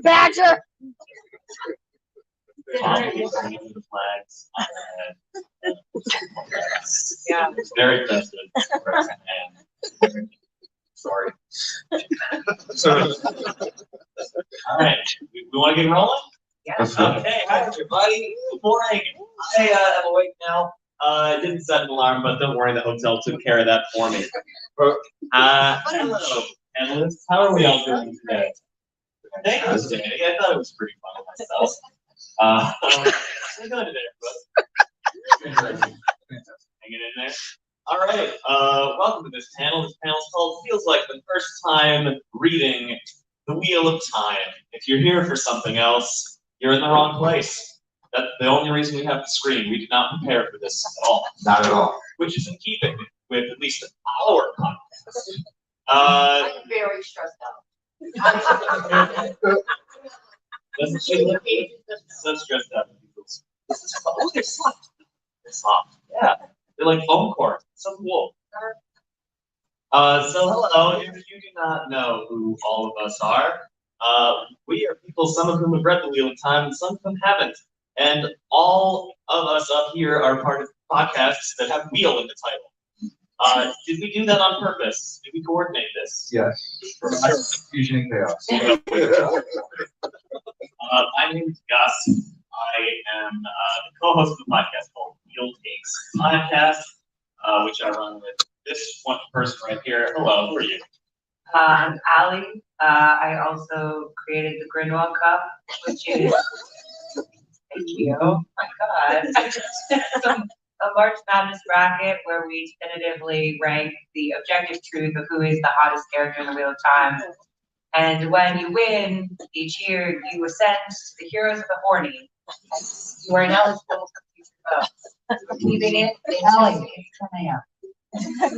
Badger. Flags. Yeah, it's very festive. And sorry. All right, we want to get rolling? Yeah. Okay, hi everybody. Good morning. I am awake now. I didn't set an alarm, but don't worry, the hotel took care of that for me. Hello, panelists. How are we all doing today? Thank you, Dani. I thought it was pretty fun myself. So good today, everybody. Hanging in there. All right. Welcome to this panel. This panel is called "Feels Like the First Time Reading the Wheel of Time." If you're here for something else, you're in the wrong place. That's the only reason we have the screen. We did not prepare for this at all. Not at all. Which is in keeping with at least our podcast. I'm very stressed out. Doesn't she look so stressed out? Oh, they're soft. They're soft. Yeah. They're like foam core. So cool. So hello. If you do not know who all of us are, we are people, some of whom have read The Wheel of Time and some of them haven't. And all of us up here are part of podcasts that have wheel in the title. Did we do that on purpose? Did we coordinate this? Yes. Confusion and chaos. My name is Gus. I am the co-host of the podcast called Wheel Takes Podcast, which I run with this one person right here. Hello, who are you? I'm Ali. I also created the Grinwell Cup, which is thank you. Oh my God. A March Madness bracket where we definitively rank the objective truth of who is the hottest character in the Wheel of Time. And when you win each year, you ascend to the Heroes of the Horny. You are ineligible for future votes. Keeping it Ali, it's 10 a.m.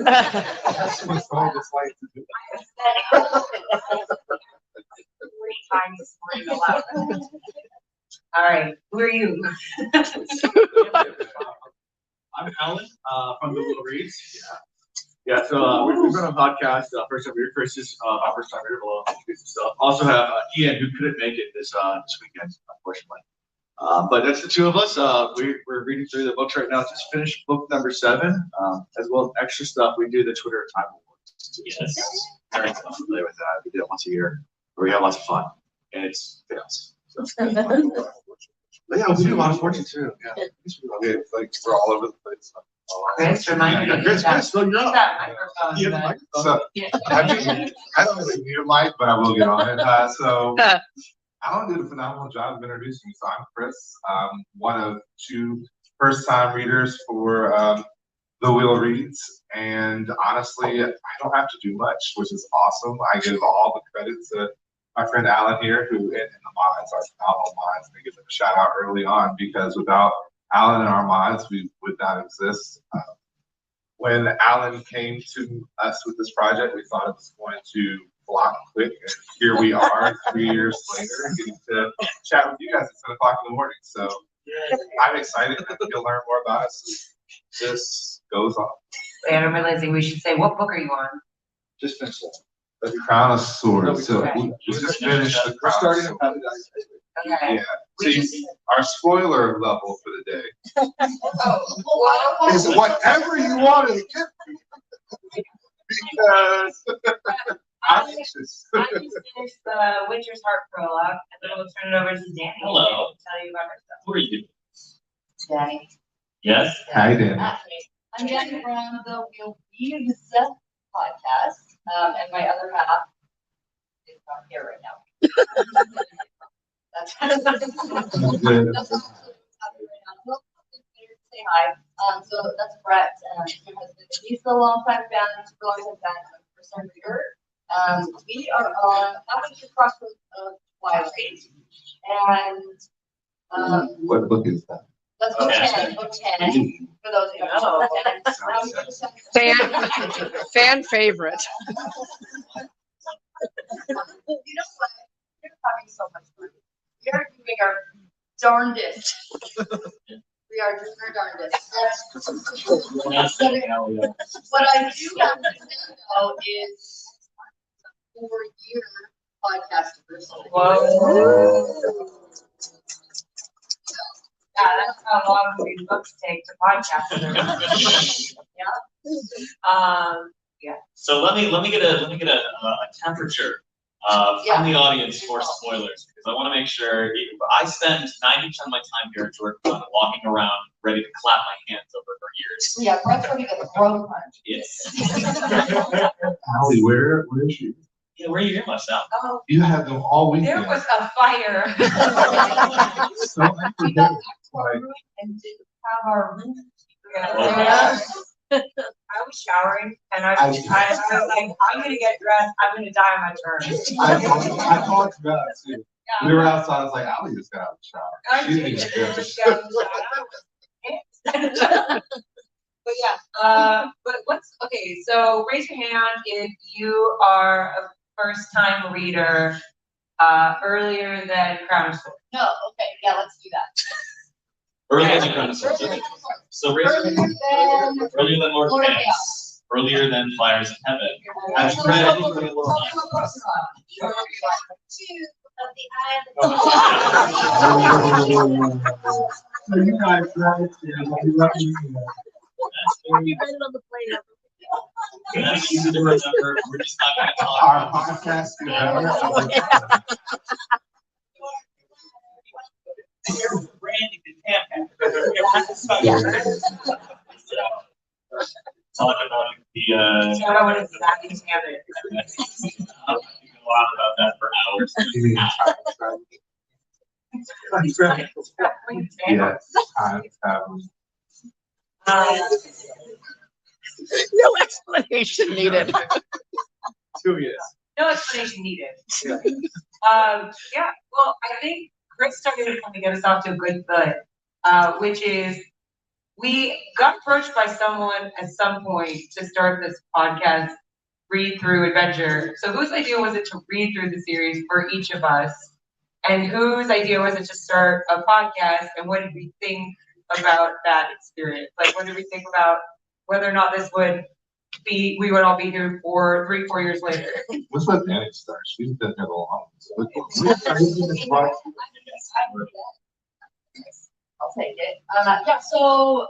That's what's all this life to do. 3 times this morning aloud. All right, who are you? I'm Alan from the Little Reads. Yeah. So we've been on a podcast. First time reader, first is my first time reader below introduce himself. Also have Ian, who couldn't make it this weekend, unfortunately. But that's the two of us. We're reading through the books right now. Just finished book number 7, as well as extra stuff. We do the Twitter Time Awards. Yes. Very familiar with that. We do it once a year, where we have lots of fun, and it's fails. So. But yeah, we do a lot of fortune too. Yeah. Okay, like we're all over the place. Chris, remind me. Chris, so you're up. That microphone. So, I don't really need a mic, but I will get on it. So, Alan did a phenomenal job of introducing me. So I'm Chris, one of 2 first-time readers for The Wheel Reads, and honestly, I don't have to do much, which is awesome. I give all the credit to my friend Alan here, who in the mods, our phenomenal mods, and I give them a shout out early on because without Alan and our mods, we would not exist. When Alan came to us with this project, we thought it was going to block quick, and here we are 3 years later getting to chat with you guys at 10 o'clock in the morning. So I'm excited. I think you'll learn more about us as this goes on. Wait, I'm realizing we should say, what book are you on? Just finish that. The Crown of Swords. So we just finished the Crown of Swords. Okay. Yeah. So our spoiler level for the day Oh, is whatever you want to get because I'm anxious. I just finished the Witcher's Heart prologue, and then we'll turn it over to Dani. Hello. To tell you about herself. Who are you? Dani. Yes. Hi, Dan. I'm Dani from the Wheel Reads podcast, and my other half is not here right now. Say hi. So that's Brett, and my husband. He's a longtime fan, super longtime fan of first-time reader. We are on halfway to crossroads of Twilight, and What book is that? Let's go 10, go 10, for those who know. Fan favorite. You know what? We're having so much fun. We are doing our darndest. We are doing our darndest. What I do have to say though is 4-year podcast diversity. Whoa. Yeah, that's how long these books take to podcast. Yeah. So let me get a temperature from the audience for spoilers, because I want to make sure. I spend 90% of my time here at JordanCon walking around ready to clap my hands over her ears. Yeah, Brett's ready to throw punch. Yes. Ali, where is she? Yeah, where are you here, myself? Oh, You had them all weekend. There was a fire. So unforgettable. Like, and didn't have our room. Yeah. I was showering and I was like, I'm gonna get dressed. I'm gonna die on my turn. I called you out too. We were outside. I was like, Ali just got out of the shower. I She did didn't just even get out of the shower. But yeah, but what's okay? So raise your hand if you are a first-time reader earlier than Crown School. No, okay, yeah, let's do that. Earlier than Crown Source. So Earlier earlier than Lord Lord of Chaos. Chaos. Earlier than Fires in Heaven. I've read it for a little while. So you guys read it, you let me know. That's easy to remember. We're just not gonna talk. Our podcast together. Randy talk about the So I don't want to see that in Hammond. we can go on about that for hours. Yes. No explanation needed. 2 years. No explanation needed. Yeah, well, I think Chris started to kind of get us off to a good foot, which is we got approached by someone at some point to start this podcast read through adventure. So whose idea was it to read through the series for each of us? And whose idea was it to start a podcast? And what did we think about that experience? Like, what did we think about whether or not this would be, we would all be here for 3-4 years later? Let's let Dani start. She's been here the longest. I'll take it. Yeah, so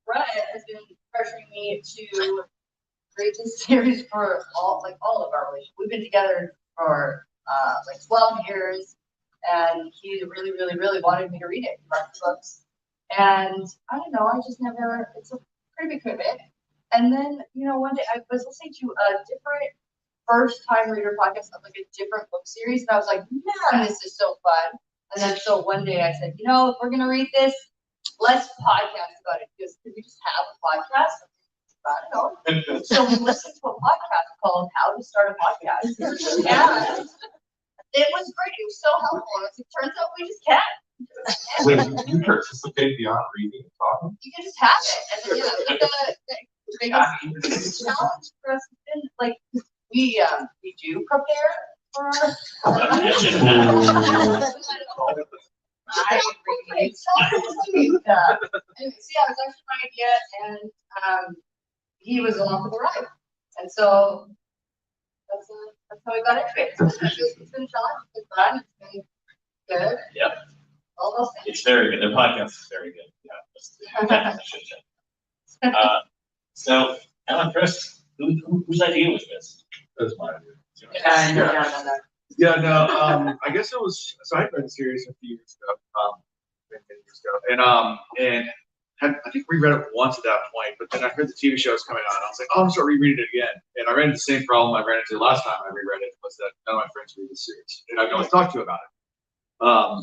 Brett has been pressuring me to create this series for all of our relationships. We've been together for 12 years, and he really, really, really wanted me to read it. He read the books, and I don't know. I just never. It's a pretty big commitment. And then one day I was listening to a different first-time reader podcast of a different book series, and I was like, man, this is so fun. And then so one day I said, if we're gonna read this, let's podcast about it. Because could we just have a podcast? I don't know. So we listened to a podcast called "How to Start a Podcast." Yeah, it was great. It was so helpful. It turns out we just can. Wait, you participate beyond reading and talking? You can just have it, and then the biggest challenge for us has been we do prepare for our. I agree. Anyway, so yeah, it was actually my idea, and he was along for the ride, and so that's how we got into it. It's been fun. It's been fun. It's been good. Yep. All those things. It's very good. Their podcast is very good. Yeah. So, Alan, Chris, whose idea was this? That's my idea. Yeah, no, I guess it was, so I read the series a few years ago, and I think reread it once at that point, but then I heard the TV show was coming out, and I was like, oh, I'm start rereading it again. And I ran into the same problem I ran into the last time I reread it, was that none of my friends read the series, and I've always talked to about it.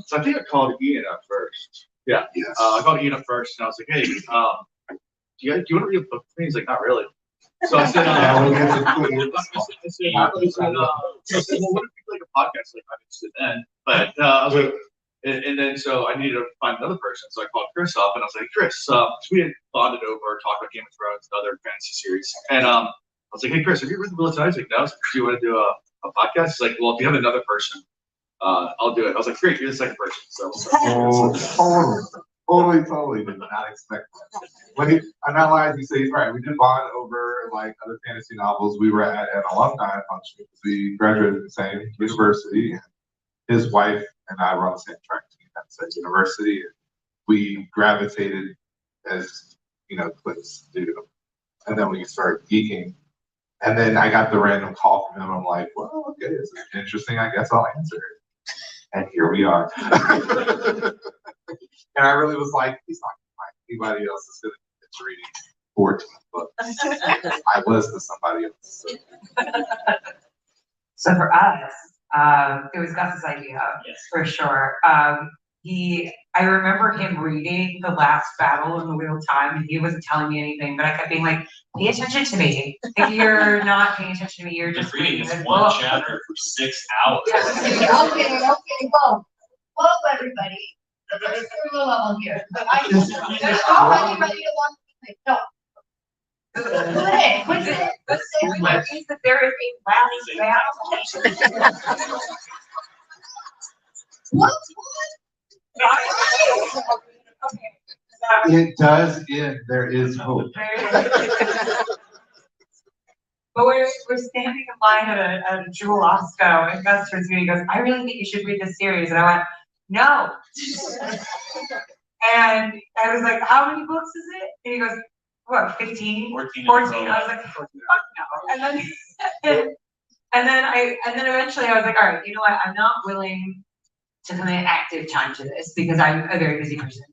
So I think I called Ian up first. Yeah, Yes. I called Ian up first, and I was like, hey, do you want to read a book with me? He's like, not really. So I said, well, what if we like a podcast? Like, I'm interested then. But I was like, And then so I needed to find another person, so I called Chris up and I was like, Chris, we had bonded over talk about Game of Thrones and other fantasy series, and I was like, hey Chris, have you read The Will of Tides? Like, no. Do you want to do a podcast? He's like, well, if you have another person, I'll do it. I was like, great, you're the second person. So Totally did not expect that. When I'm not lying, he says, right, we did bond over like other fantasy novels. We were at an alumni function because we graduated at the same university. And his wife and I were on the same track team at the same university. And we gravitated as, cliques do. And then we started geeking. And then I got the random call from him. I'm like, well, okay, this is interesting. I guess I'll answer it. And here we are. And I really was like, he's not going to find anybody else that's going to finish reading 14 books. I was the somebody else. So for us, it was Gus's idea, for sure. I remember him reading The Last Battle in the Wheel of Time, and he wasn't telling me anything, but I kept being like, pay attention to me. If you're not paying attention to me, you're just reading this one chapter for 6 hours. Okay, whoa, everybody. There's a level here. There's already ready to walk. No. What's it? He's the very loud battle. What? It does end. There is hope. But we're standing in line at a Jewel Osco, and Gus turns to me and goes, I really think you should read this series. And I went, no. And I was like, how many books is it? And he goes, what, 15? 14. 14. I was like, fuck no. And then eventually I was like, all right, you know what? I'm not willing to commit active time to this because I'm a very busy person.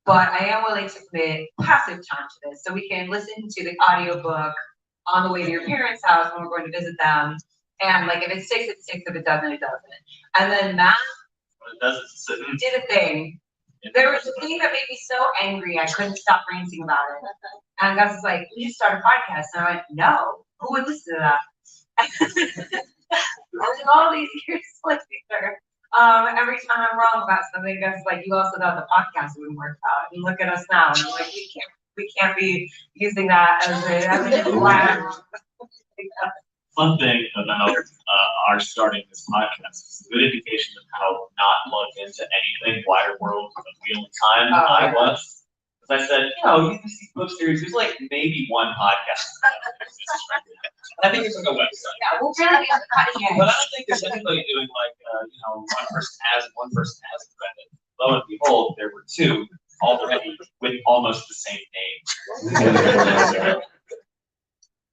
But I am willing to commit passive time to this. So we can listen to the audiobook on the way to your parents' house when we're going to visit them. And like if it sticks, it sticks. If it doesn't, it doesn't. And then Matt did a thing. There was a thing that made me so angry I couldn't stop ranting about it. And Gus was like, we should start a podcast. And I went, no, who would listen to that? And all these years later, every time I'm wrong about something, Gus is like, you also thought the podcast wouldn't work out. And look at us now. And I'm like, we can't be using that as a flag. Fun thing about our starting this podcast is a good indication of how not plugged into anything wider world of Wheel of Time I was. Because I said, you can see book series. There's like maybe one podcast. I think it's like a website. Yeah, we'll really be on the cutting edge. But I don't think there's anybody doing like, one person has and one person hasn't read it. Lo and behold, there were two already with almost the same name.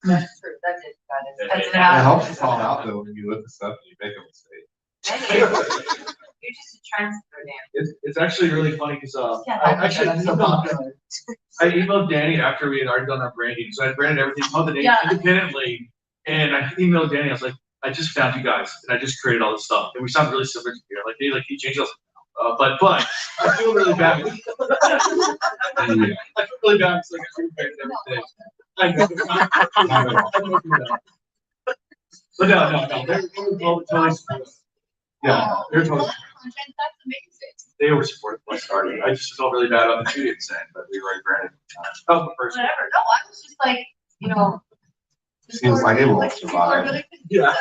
That's true. That's it. It helps you fall out though when you look at stuff and you make a mistake. You're just a transfer, man. It's actually really funny because I emailed Dani after we had already done our branding. So I branded everything on the name independently. And I emailed Dani, I was like, I just found you guys and I just created all this stuff. And we sound really similar to you. Like he changed us. But I feel really bad. I feel really bad because I created everything. But no. They're totally supportive. Yeah, they're totally. That's amazing. They were supportive when I started. I just felt really bad on the shooting end, but we were granted. Oh, the first. Whatever. No, I was just like, Seems like it will survive. Yeah.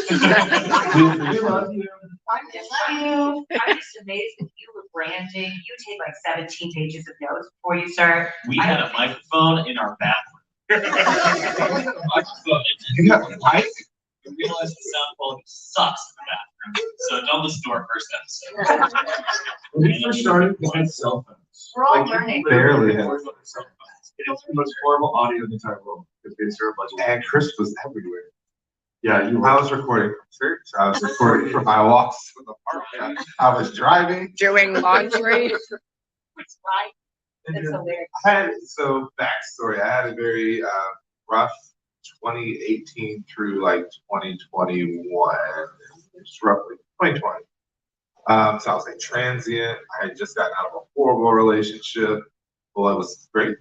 We love you. I'm just amazed that you were branding. You take like 17 pages of notes before you start. We had a microphone in our bathroom. You got a mic? We realized the sound quality sucks in the bathroom, so don't listen to our first episode. When we first started, we had cell phones. We're all learning. Barely had. It's the most horrible audio in the entire world. And Chris was everywhere. Yeah, I was recording from church. I was recording from my walks to the park. I was driving. Doing laundry. It's right. It's hilarious. So backstory, I had a very rough 2018 through like 2021, it's roughly 2020. So I was like transient. I had just gotten out of a horrible relationship. Well, it was great.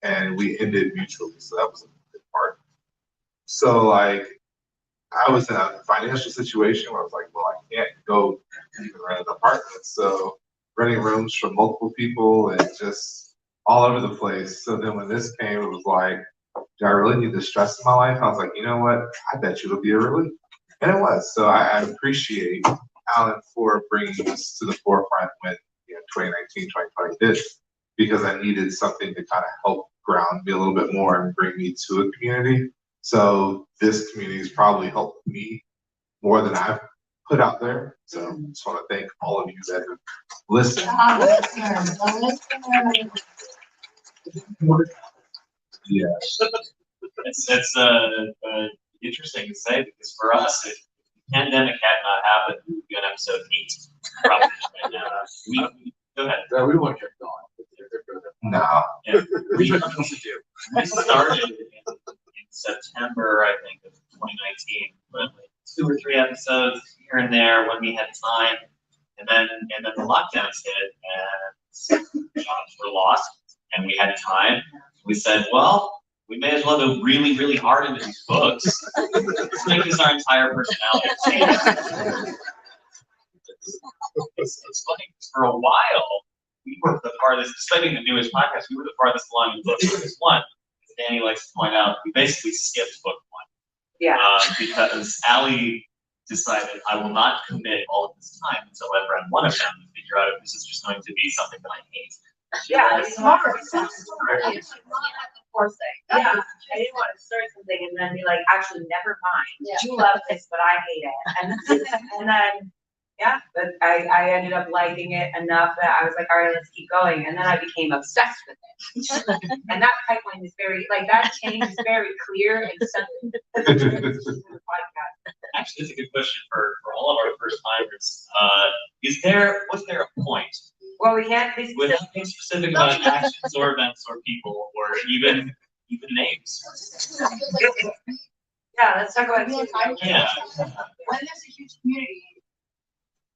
And we ended mutually. So that was a good part. So like, I was in a financial situation where I was like, well, I can't go even rent an apartment. So renting rooms for multiple people and just all over the place. So then when this came, it was like, do I really need this stress in my life? I was like, you know what? I bet you it'll be a relief. And it was. So I appreciate Alan for bringing this to the forefront when 2019, 2020 did, because I needed something to kind of help ground me a little bit more and bring me to a community. So this community has probably helped me more than I've put out there. So I just want to thank all of you that have listened. Yeah. It's interesting to say because for us, if the pandemic had not happened, we'd be on episode 8 probably right now. Go ahead. Yeah, we want to keep going. No. Yeah. We have nothing to do. We started in September, I think, of 2019, but like 2 or 3 episodes here and there when we had time, and then the lockdowns hit, and jobs were lost, and we had time. We said, well, we may as well go really, really hard into these books. Let's make this our entire personality. It's funny, for a while, we were the farthest, despite being the newest podcast, we were the farthest along in book one. As Dani likes to point out, we basically skipped book 1. Yeah. Because Ali decided I will not commit all of this time until I've read one of them and figure out if this is just going to be something that I hate. Yeah, it's hard. Yeah. Yeah, I didn't want to start something and then be like, actually, never mind. Yeah. You love this, but I hate it. And then, yeah, but I ended up liking it enough that I was like, all right, let's keep going. And then I became obsessed with it. And that pipeline is very, like, that change is very clear and simple. Actually, that's a good question for all of our first timers. Was there a point? Well, we can't be Without being specific about actions or events or people or even names. Yeah, let's talk about Yeah. When there's a huge community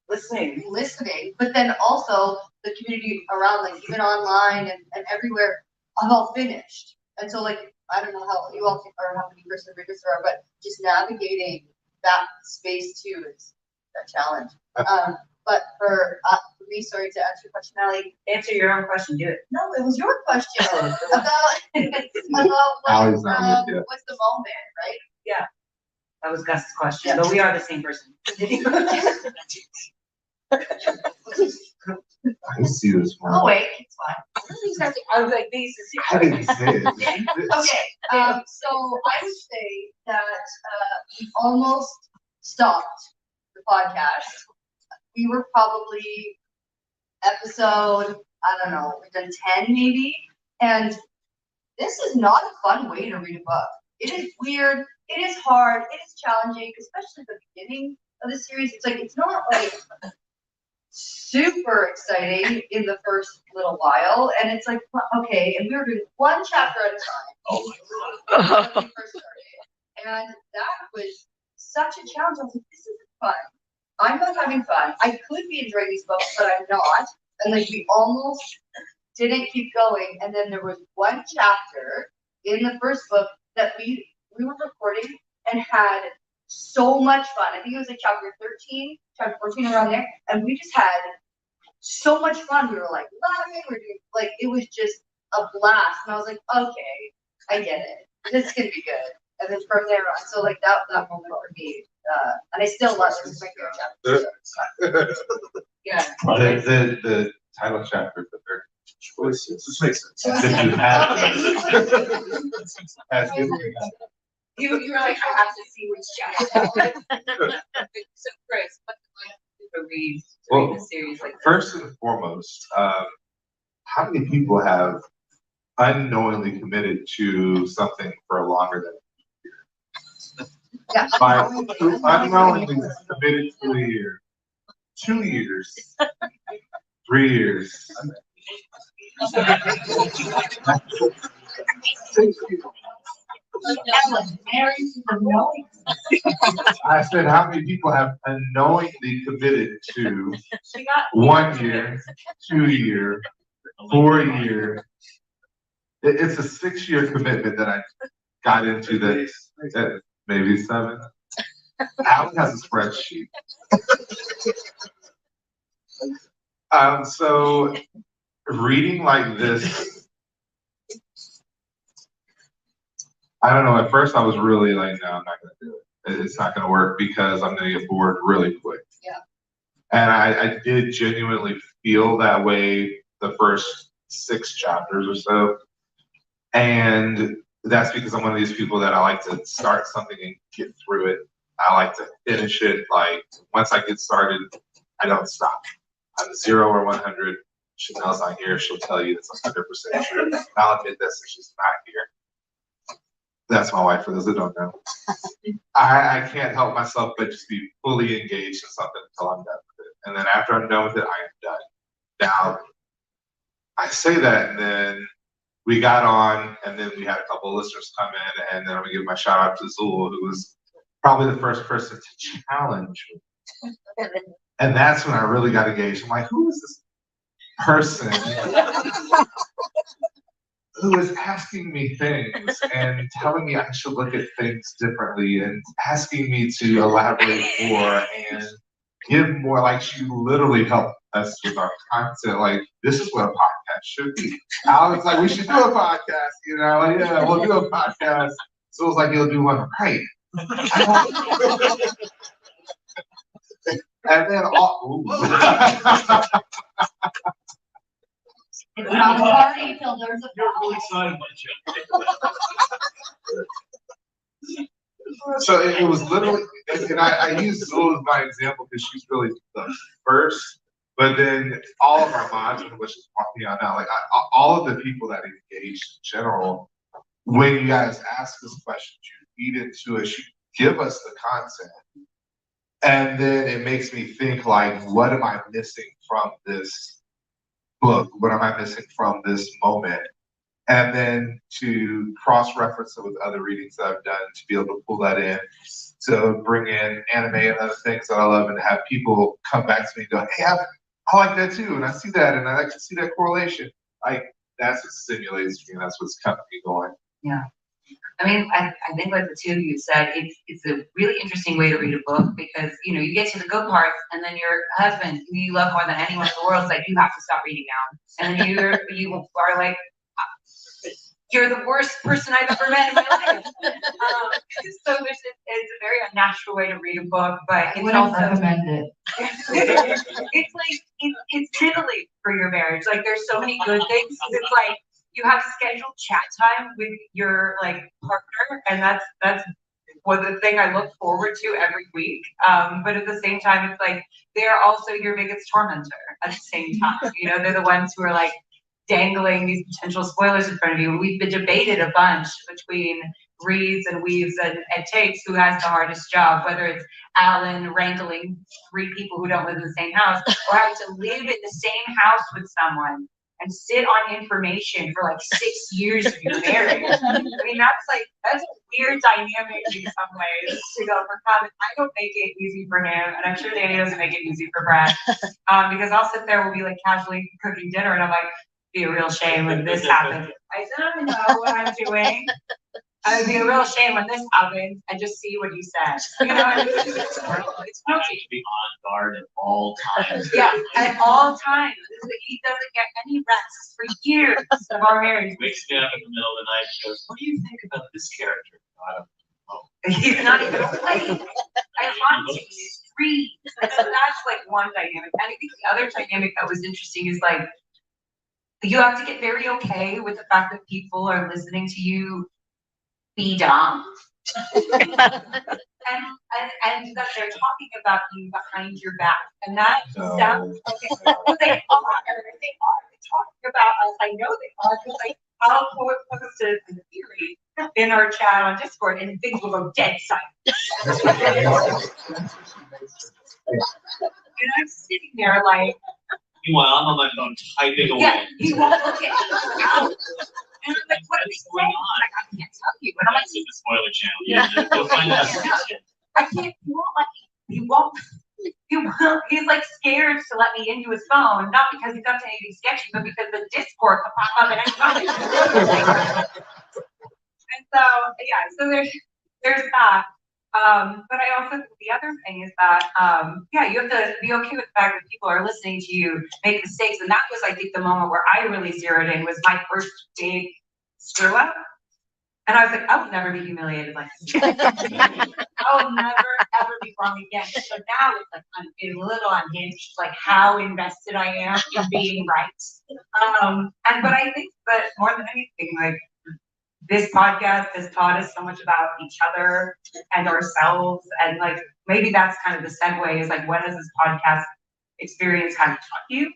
listening. but then also the community around, like even online and everywhere, I'm all finished. And so like, I don't know how you all or how many person readers there are, but just navigating that space too is a challenge. But for me, sorry to answer your question, Ali. Answer your own question, do it. No, it was your question about Ali's not with you. what's the moment, right? That was Gus's question, Yeah. but we are the same person. I didn't see this one. Oh wait, it's fine. I was like, this is I didn't say it. Okay, so I would say that we almost stopped the podcast. We were probably episode, I don't know, we've done 10 maybe, and this is not a fun way to read a book. It is weird, it is hard, it is challenging, especially the beginning of the series. It's like, it's not like super exciting in the first little while, and it's like, okay, and we were doing one chapter at a time. Oh my God. When we first started, and that was such a challenge. I was like, this isn't fun. I'm not having fun. I could be enjoying these books, but I'm not. And like, we almost didn't keep going. And then there was one chapter in the first book that we were recording and had so much fun. I think it was like chapter 13, chapter 14, around there. And we just had so much fun. We were like laughing. We were doing, like, it was just a blast. And I was like, okay, I get it. This is gonna be good. And then from there on, so like that moment for me, and I still love it. It's my favorite chapter. Yeah. The title chapter for third choices. This makes sense. As if you have as if you have. You were like, I have to see which chapter. So Chris, what's it like to read the series like this? First and foremost, how many people have unknowingly committed to something for longer than Yeah. by unknowingly committed to a year, 2 years, 3 years. I said, how many people have unknowingly committed to 1 year, 2 year, 4 year? It's a 6 year commitment that I got into that maybe 7. Alan has a spreadsheet. So reading like this, I don't know, at first I was really like, no, I'm not gonna do it. It's not gonna work because I'm gonna get bored really quick. Yeah. And I did genuinely feel that way the first 6 chapters or so. And that's because I'm one of these people that I like to start something and get through it. I like to finish it. Like once I get started, I don't stop. I'm 0 or 100. Chanel's not here. She'll tell you it's 100% true. I'll admit this if she's not here. That's my wife, for those that don't know. I can't help myself but just be fully engaged in something until I'm done with it. And then after I'm done with it, I am done. Now, I say that, and then we got on, and then we had a couple of listeners come in, and then I'm gonna give my shout out to Zul, who was probably the first person to challenge me. And that's when I really got engaged. I'm like, who is this person who is asking me things and telling me I should look at things differently and asking me to elaborate more and give more? Like, she literally helped us with our content. Like, this is what a podcast should be. Alex like, we should do a podcast, you know, like, yeah, we'll do a podcast. So it was like, you'll do one right. And then It's not a party till there's a You're really party. excited, bunch. So it was literally, and I use Zul as my example because she's really the first, but then all of our modules, which is walking on now, like all of the people that engage in general, when you guys ask us questions, you feed into us, you give us the content. And then it makes me think, like, what am I missing from this book? What am I missing from this moment? And then to cross-reference it with other readings that I've done, to be able to pull that in, to bring in anime and other things that I love, and have people come back to me and go, hey, I like that too, and I see that, and I like to see that correlation. Like, that's what stimulates me, and that's what's kept me going. Yeah. I mean, I think like the two of you said, it's a really interesting way to read a book because, you know, you get to the good parts and then your husband, who you love more than anyone in the world, is like, you have to stop reading now. And then you are like, you're the worst person I've ever met in my life. So it's a very unnatural way to read a book, but it's also recommend it. it's like it's titillating for your marriage. Like, there's so many good things. It's like you have scheduled chat time with your like partner, and that's what the thing I look forward to every week. But at the same time, it's like they're also your biggest tormentor at the same time. You know, they're the ones who are like dangling these potential spoilers in front of you. We've been debated a bunch between reads and weaves and takes who has the hardest job, whether it's Alan wrangling 3 people who don't live in the same house, or having to live in the same house with someone and sit on information for like 6 years of your marriage. I mean, that's a weird dynamic in some ways to go for comments. I don't make it easy for him, and I'm sure Dani doesn't make it easy for Brad, because I'll sit there, we'll be like casually cooking dinner, and I'm like, be a real shame when this happens. I don't know what I'm doing. I would be a real shame when this happens and just see what he said. You know, it's funny. To be on guard at all times. Yeah, at all times. He doesn't get any rest for years of our marriage. Wakes me up in the middle of the night and goes, what do you think about this character? I don't know. He's not even playing. I want to read. So that's like one dynamic. And I think the other dynamic that was interesting is like, you have to get very okay with the fact that people are listening to you be dumb. and that they're talking about you behind your back. And that sounds okay. Well, they are talking about us. I know they are, because I'll post a theory in our chat on Discord and things will go dead silent. And I'm sitting there like, Meanwhile, I'm on my phone typing away. yeah, you won't look at me. And I'm like, what is going on? Like, I can't tell you. And I'm like, That's the spoiler channel. Yeah, you'll find out. I can't, you won't let me, you won't, he's like scared to let me into his phone, not because he's up to anything sketchy, but because the Discord can pop up at any time. And so, yeah, so there's that. But I also think the other thing is that, yeah, you have to be okay with the fact that people are listening to you make mistakes. And that was, I think, the moment where I really zeroed in, was my first big screw up. And I was like, I will never be humiliated like this. I will never, ever be wrong again. So now it's like, I'm a little unhinged, like how invested I am in being right. But I think that more than anything, like, this podcast has taught us so much about each other and ourselves. And like, maybe that's kind of the segue, is like, what has this podcast experience kind of taught you?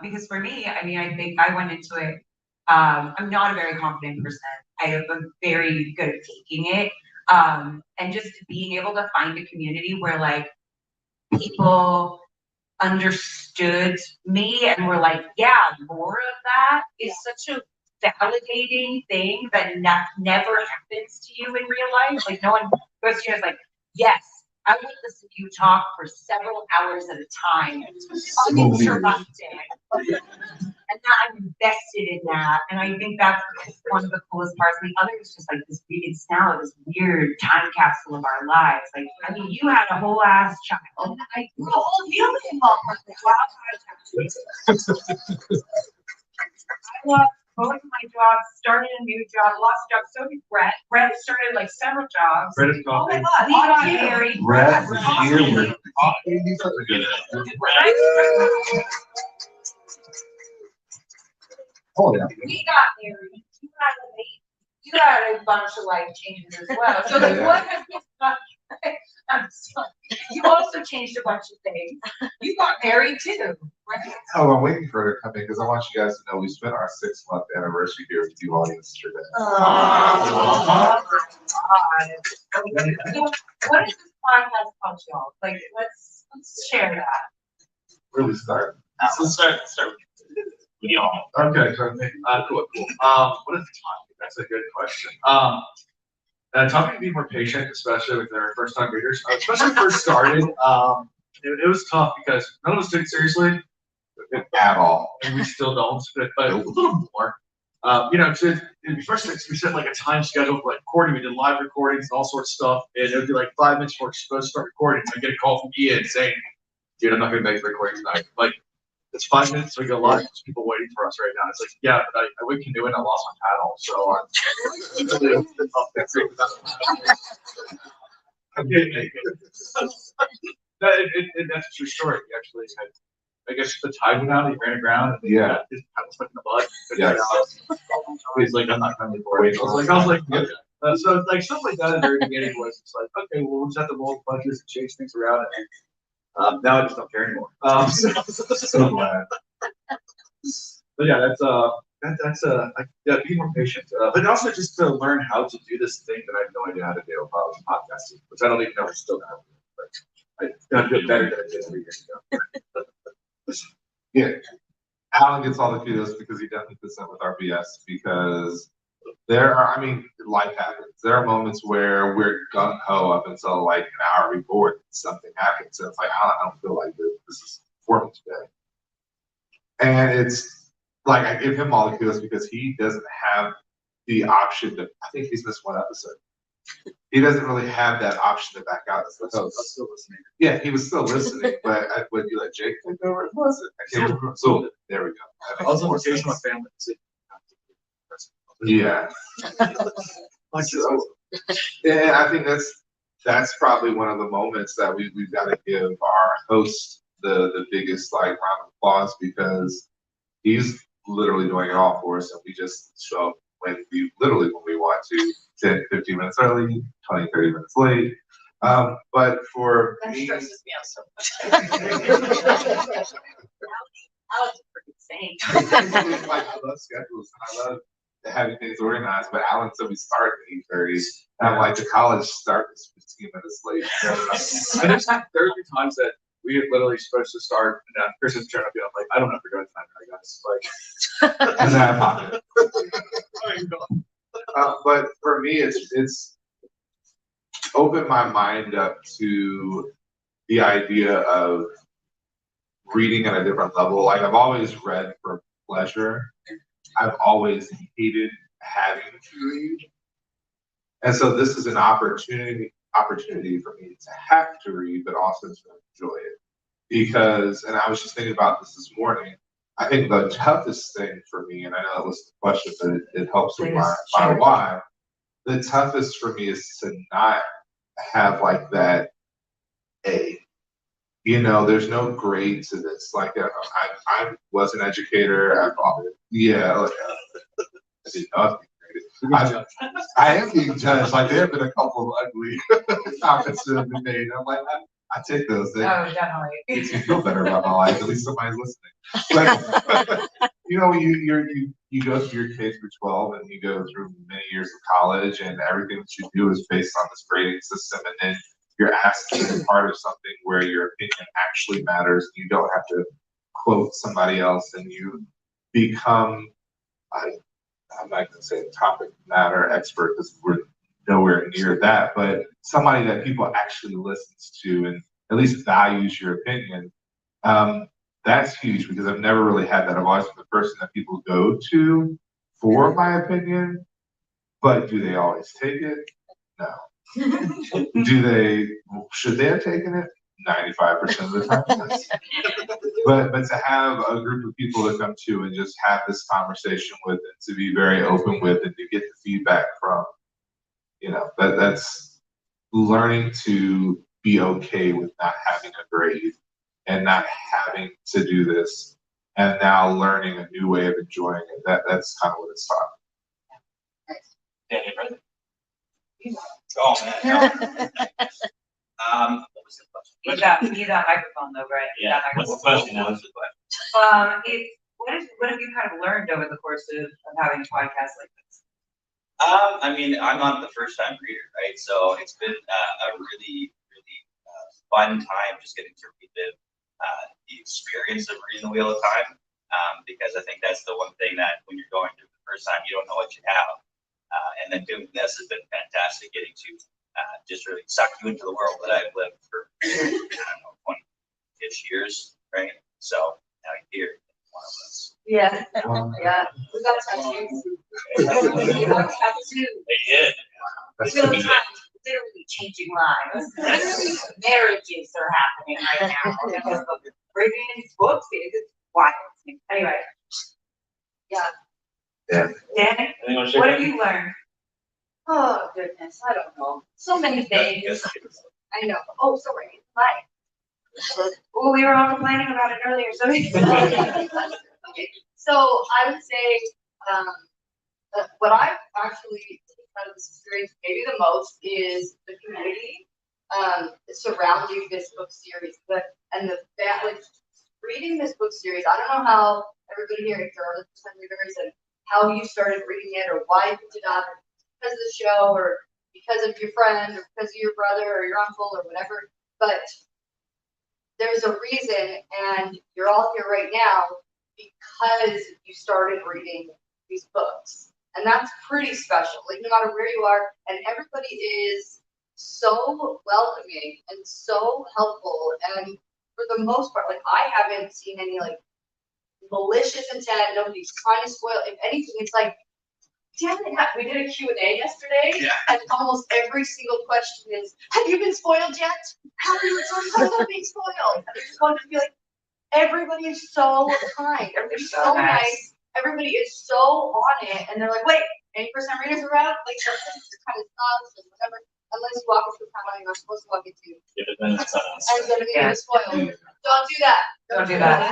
Because for me, I mean, I think I went into it, I'm not a very confident person. I am very good at taking it. And just being able to find a community where like people understood me and were like, yeah, more of that is such a validating thing that never happens to you in real life. Like, no one goes to you and is like, yes, I would listen to you talk for several hours at a time, uninterrupted. And now I'm invested in that. And I think that's one of the coolest parts. And the other is just like this, it's now this weird time capsule of our lives. Like, I mean, you had a whole ass child. I grew a whole human while I lost both of my jobs, started a new job, lost a job. So did Brett. Brett started like several jobs. Brett is Oh my talking. God, we got married. Brett was was here, we're talking, these are good. Oh, yeah. We got married. You had a baby. You had a bunch of life changes as well. So like, what has this done? I'm sorry. You also changed a bunch of things. You got married too, right? Oh, I'm waiting for her to come in because I want you guys to know we spent our 6-month anniversary here with you all yesterday. Oh my God. What is this podcast called, y'all? Like, let's share that. Where we start? So let's start with y'all. Okay, so cool. What is the topic? That's a good question. Topic to be more patient, especially with our first time readers. Especially when we first started, it was tough because none of us took it seriously At all. and we still don't, but a little more. You know, so first we set like a time schedule for like recording. We did live recordings and all sorts of stuff, and it would be like 5 minutes before we're supposed to start recording. I get a call from Ian saying, "Dude, I'm not going to make the recording tonight." Like, it's 5 minutes, so we got a lot of people waiting for us right now. It's like, yeah, but I went canoeing and I lost my paddle, so that's a true story. He actually had, I guess the tide went out, he ran aground, and Yeah. his paddle stuck in the mud. Yes. He's like, I'm not coming for it. I was like, okay. So like stuff like that in the very beginning was just like, okay, well, we'll just have to roll punches and change things around. And now I just don't care anymore. So glad. But yeah, yeah, be more patient. But also just to learn how to do this thing that I have no idea how to do about podcasting, which I don't even know I still have. But I gotta do it better than I did 3 years ago. Yeah. Alan gets all the kudos because he definitely fits in with our BS because there are, I mean, life happens. There are moments where we're gung ho up until like an hour before and something happens. And it's like, I don't feel like this is for me today. And it's like, I give him all the kudos because he doesn't have the option to, I think he's missed one episode. He doesn't really have that option to back out as the host. I'm still listening. Yeah, he was still listening, but when you let Jake take over, it wasn't. I can't remember. So there we go. That I was makes on more vacation with sense. my family. Yeah. So, yeah, I think that's probably one of the moments that we've got to give our host the biggest like round of applause because he's literally doing it all for us, and we just show up when we want to, 10, 15 minutes early, 20, 30 minutes late. But for That me, stresses me out so much. Alex is pretty insane. like, I love schedules and I love having things organized, but Alan said we start at 8:30. And I'm like, the college start is 15 minutes late. And there would be times that we are literally supposed to start, and Chris is trying to be like, I don't know if we're going tonight, guys. Like, And then I pop it. But for me, it's opened my mind up to the idea of reading at a different level. Like I've always read for pleasure. I've always hated having to read. And so this is an opportunity opportunity for me to have to read, but also to enjoy it. Because, and I was just thinking about this morning, I think the toughest thing for me, and I know that was the question, but it helps with my why. The toughest for me is to not have like that A. You know, there's no grade to this. Like, I was an educator. Like, I didn't know I was being graded. I am being judged. Like, there have been a couple of ugly comments that have been made. I'm like, I take those. Oh, definitely. Makes me feel better about my life. At least somebody's listening. But, you know, you go through your K through 12, and you go through many years of college, and everything that you do is based on this grading system, and then you're asked to be part of something where your opinion actually matters. You don't have to quote somebody else, and you become, I'm not going to say a topic matter expert because we're nowhere near that, but somebody that people actually listens to and at least values your opinion. That's huge because I've never really had that. I've always been the person that people go to for my opinion, but do they always take it? No. Should they have taken it? 95% of the time, yes. But to have a group of people to come to and just have this conversation with, and to be very open with, and to get the feedback from, you know, that's learning to be okay with not having a grade and not having to do this, and now learning a new way of enjoying it. That's kind of what it's taught. Dani, brother. Oh man. What was the question? You got microphone though, right? Yeah. What's the question? What have you kind of learned over the course of having a podcast like this? I mean, I'm not the first time reader, right? So it's been a really, really fun time just getting to relive the experience of reading The Wheel of Time. Because I think that's the one thing that when you're going through the first time, you don't know what you have. And then doing this has been fantastic, getting to just really suck you into the world that I've lived for, I don't know, 20-ish years, right? So now you're here, one of us. Yeah, yeah, we got tattoos. We got tattoos. They did. Literally changing lives. Marriages are happening right now because of reading these books. It's wild. Anyway. Yeah. Dani, what have you learned? Oh goodness, I don't know. So many things. I know. Oh, sorry. Hi. Well, we were all complaining about it earlier, so. Okay. So I would say what I've actually taken out of this experience maybe the most is the community surrounding this book series. And the fact, like, reading this book series, I don't know how everybody here, if you're other first-time readers, and how you started reading it, or why you picked it up, because of the show, or because of your friend, or because of your brother, or your uncle, or whatever. But there's a reason, and you're all here right now because you started reading these books. And that's pretty special, like no matter where you are, and everybody is so welcoming and so helpful. And for the most part, like I haven't seen any like malicious intent, nobody's trying to spoil. If anything, it's like, damn it, we did a Q&A yesterday, and almost every single question is, have you been spoiled yet? How are you talking about being spoiled? And I just wanted to be like, everybody is so kind, everybody's so nice, everybody is so on it, and they're like, wait, any first-time readers around? Like, everything's just kind of stuff and whatever, unless you walk into a town you're not supposed to walk into. It depends on us. And gonna be spoiled. Don't do that. Don't do that.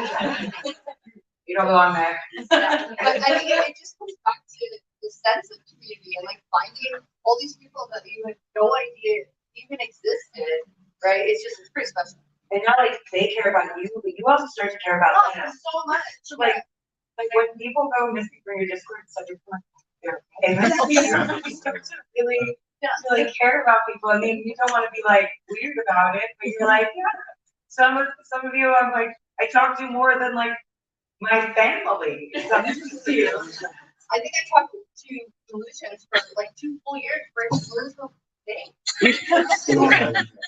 You don't belong there. Yeah. But I think it just comes back to the sense of community and like finding all these people that you had no idea even existed, right? It's pretty special. And not like they care about you, but you also start to care about them. So much. Like when people go missing from your Discord, it's such a fun. You start to really care about people. I mean, you don't want to be like weird about it, but you're like, yeah. Some of you, I'm like, I talk to more than like my family. I think I talked to Delusions for like 2 full years for his thing.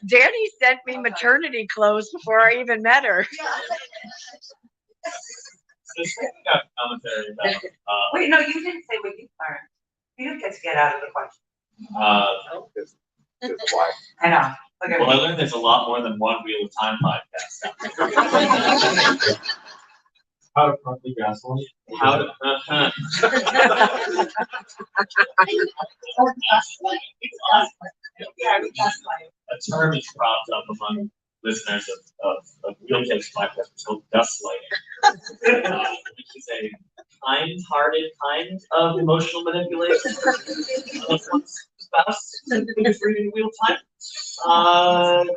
Dani sent me maternity clothes before I even met her. Got commentary about. Wait, no, you didn't say what you learned. You didn't get to get out of the question. Just why. I know. Look at Well, I me. learned there's a lot more than one Wheel of Time podcast. How to properly gaslight. How to, a term is cropped up among listeners of Wheel Takes podcast, which is called gaslighting, which is a kind-hearted kind of emotional manipulation of one's spouse who's reading Wheel of Time.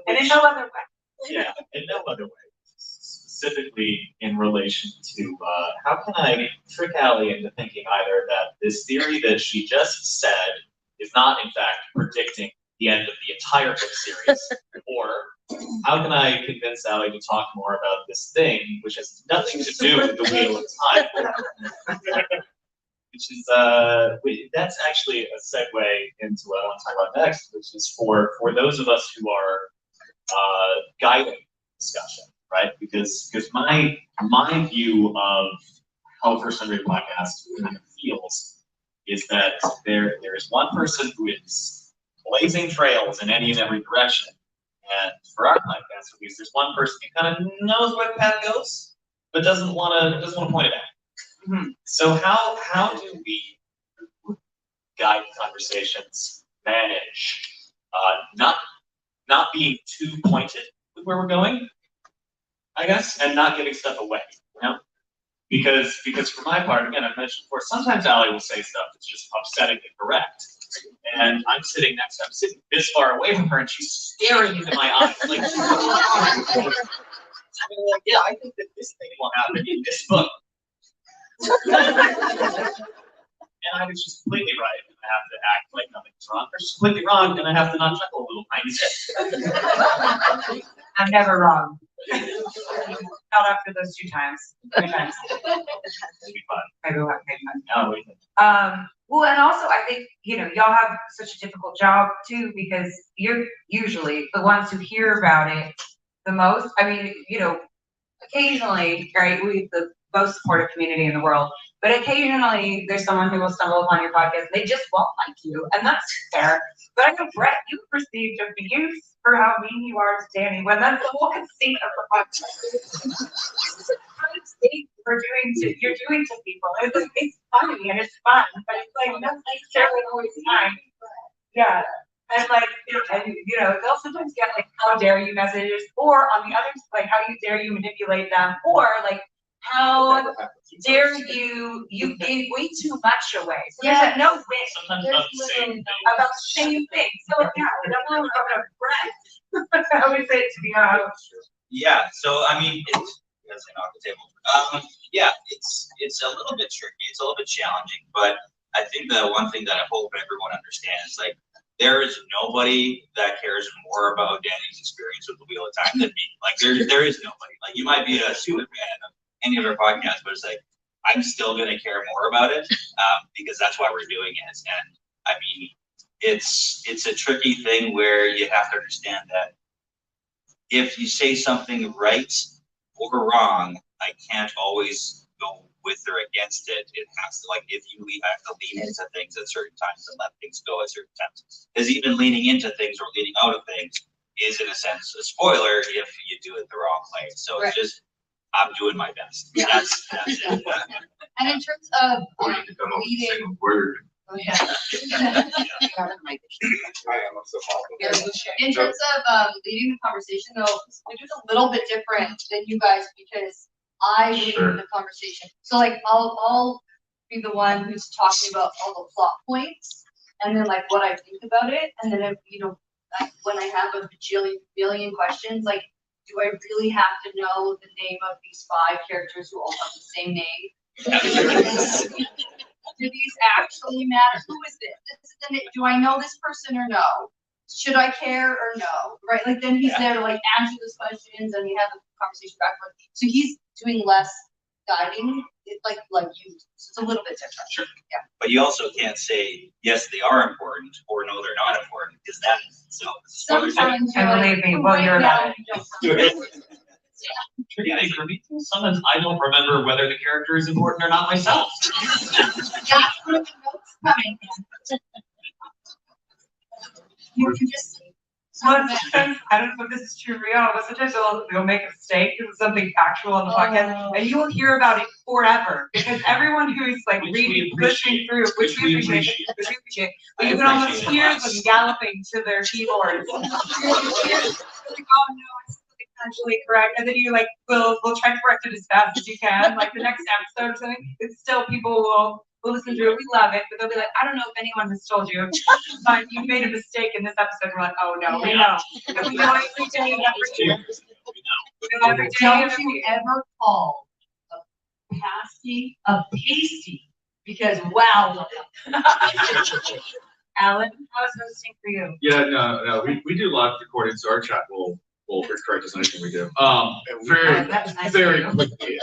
And in no other way. Yeah, in no other way. Specifically in relation to how can I trick Ali into thinking either that this theory that she just said is not in fact predicting the end of the entire book series, or how can I convince Ali to talk more about this thing which has nothing to do with the Wheel of Time? Which is that's actually a segue into what I want to talk about next, which is for those of us who are guiding discussion, right? Because my view of how First Time Reader podcast kind of feels is that there is one person who is blazing trails in any and every direction, and for our podcast, at least, there's one person who kind of knows where the path goes, but doesn't want to point it out. Mm-hmm. So how do we guide conversations, manage not being too pointed with where we're going, I guess, and not giving stuff away, you know? Because for my part, again, I've mentioned before, sometimes Ali will say stuff that's just upsettingly correct. And I'm sitting this far away from her, and she's staring into my eyes. Like, yeah, I think that this thing will happen in this book. And I was just completely right, and I have to act like nothing's wrong. Or she's completely wrong, and I have to not chuckle a little tiny bit. I'm never wrong. Not after those 3 times. It'll be fun. Maybe one. No, we can. Well, and also I think, y'all have such a difficult job too, because you're usually the ones who hear about it the most. I mean, occasionally, right, we the most supportive community in the world, but occasionally there's someone who will stumble upon your podcast and they just won't like you, and that's fair. But I know, Brett, you've received abuse for how mean you are to Dani, when that's the whole conceit of the podcast. You're doing to people. It's funny and it's fun, but it's like not necessarily always time. Yeah. And they'll sometimes get like, how dare you messages, or on the other side, how dare you manipulate them, or like, how dare you gave way too much away. So there's no win. Sometimes about the same thing. About the same thing. So yeah, I don't know about a breath. I always say it to be honest. Yeah, so I mean, it's as I knock the table. Yeah, it's a little bit tricky. It's a little bit challenging, but I think the one thing that I hope everyone understands, like, there is nobody that cares more about Dani's experience with the Wheel of Time than me. Like, there is nobody. Like, you might be a super fan of any of our podcasts, but it's like, I'm still gonna care more about it because that's why we're doing it. And I mean, it's a tricky thing where you have to understand that if you say something right or wrong, I can't always go with or against it. It has to, like, if you have to lean into things at certain times and let things go at certain times. Because even leaning into things or leaning out of things is, in a sense, a spoiler if you do it the wrong way. So Right. It's just, I'm doing my best. Yeah. That's it. And in terms of Or you can come up with a leading, single word. yeah. I am so awful. In terms of leading the conversation, though, it is a little bit different than you guys because I lead Sure. the conversation. So like I'll be the one who's talking about all the plot points and then like what I think about it, and then if, when I have a billion questions, like, do I really have to know the name of these 5 characters who all have the same name? Do these actually matter? Who is this? Do I know this person or no? Should I care or no? Right? Like, then he's there to like answer those questions and we have a conversation back and forth. So he's doing less guiding, like you. So it's a little bit different. Sure. Yeah. But you also can't say, yes, they are important, or no, they're not important, because that is itself is a spoiler. Sometimes And you're believe like, me, well, you're now not. you don't. Yeah, for me, sometimes I don't remember whether the character is important or not myself. That's where the notes coming. You can just. Well, sometimes, I don't know if this is true for y'all, but sometimes they'll make a mistake with something factual on the podcast, and you will hear about it forever, because everyone who's like reading, listening through, which we appreciate, but you can almost hear them galloping to their keyboards. Like, oh no, it's actually correct, and then you like will try to correct it as fast as you can, like the next episode or something. It's still people will listen to it. We love it, but they'll be like, I don't know if anyone has told you, but you made a mistake in this episode. We're like, oh no, we know. And we know every day of every year. Every day Don't of you ever call a pasty a pasty, because wow. Alan, how's hosting for you? Yeah, no, we do live recording, so our chat will correct us on anything we do. Very, That's nice very of you. quickly.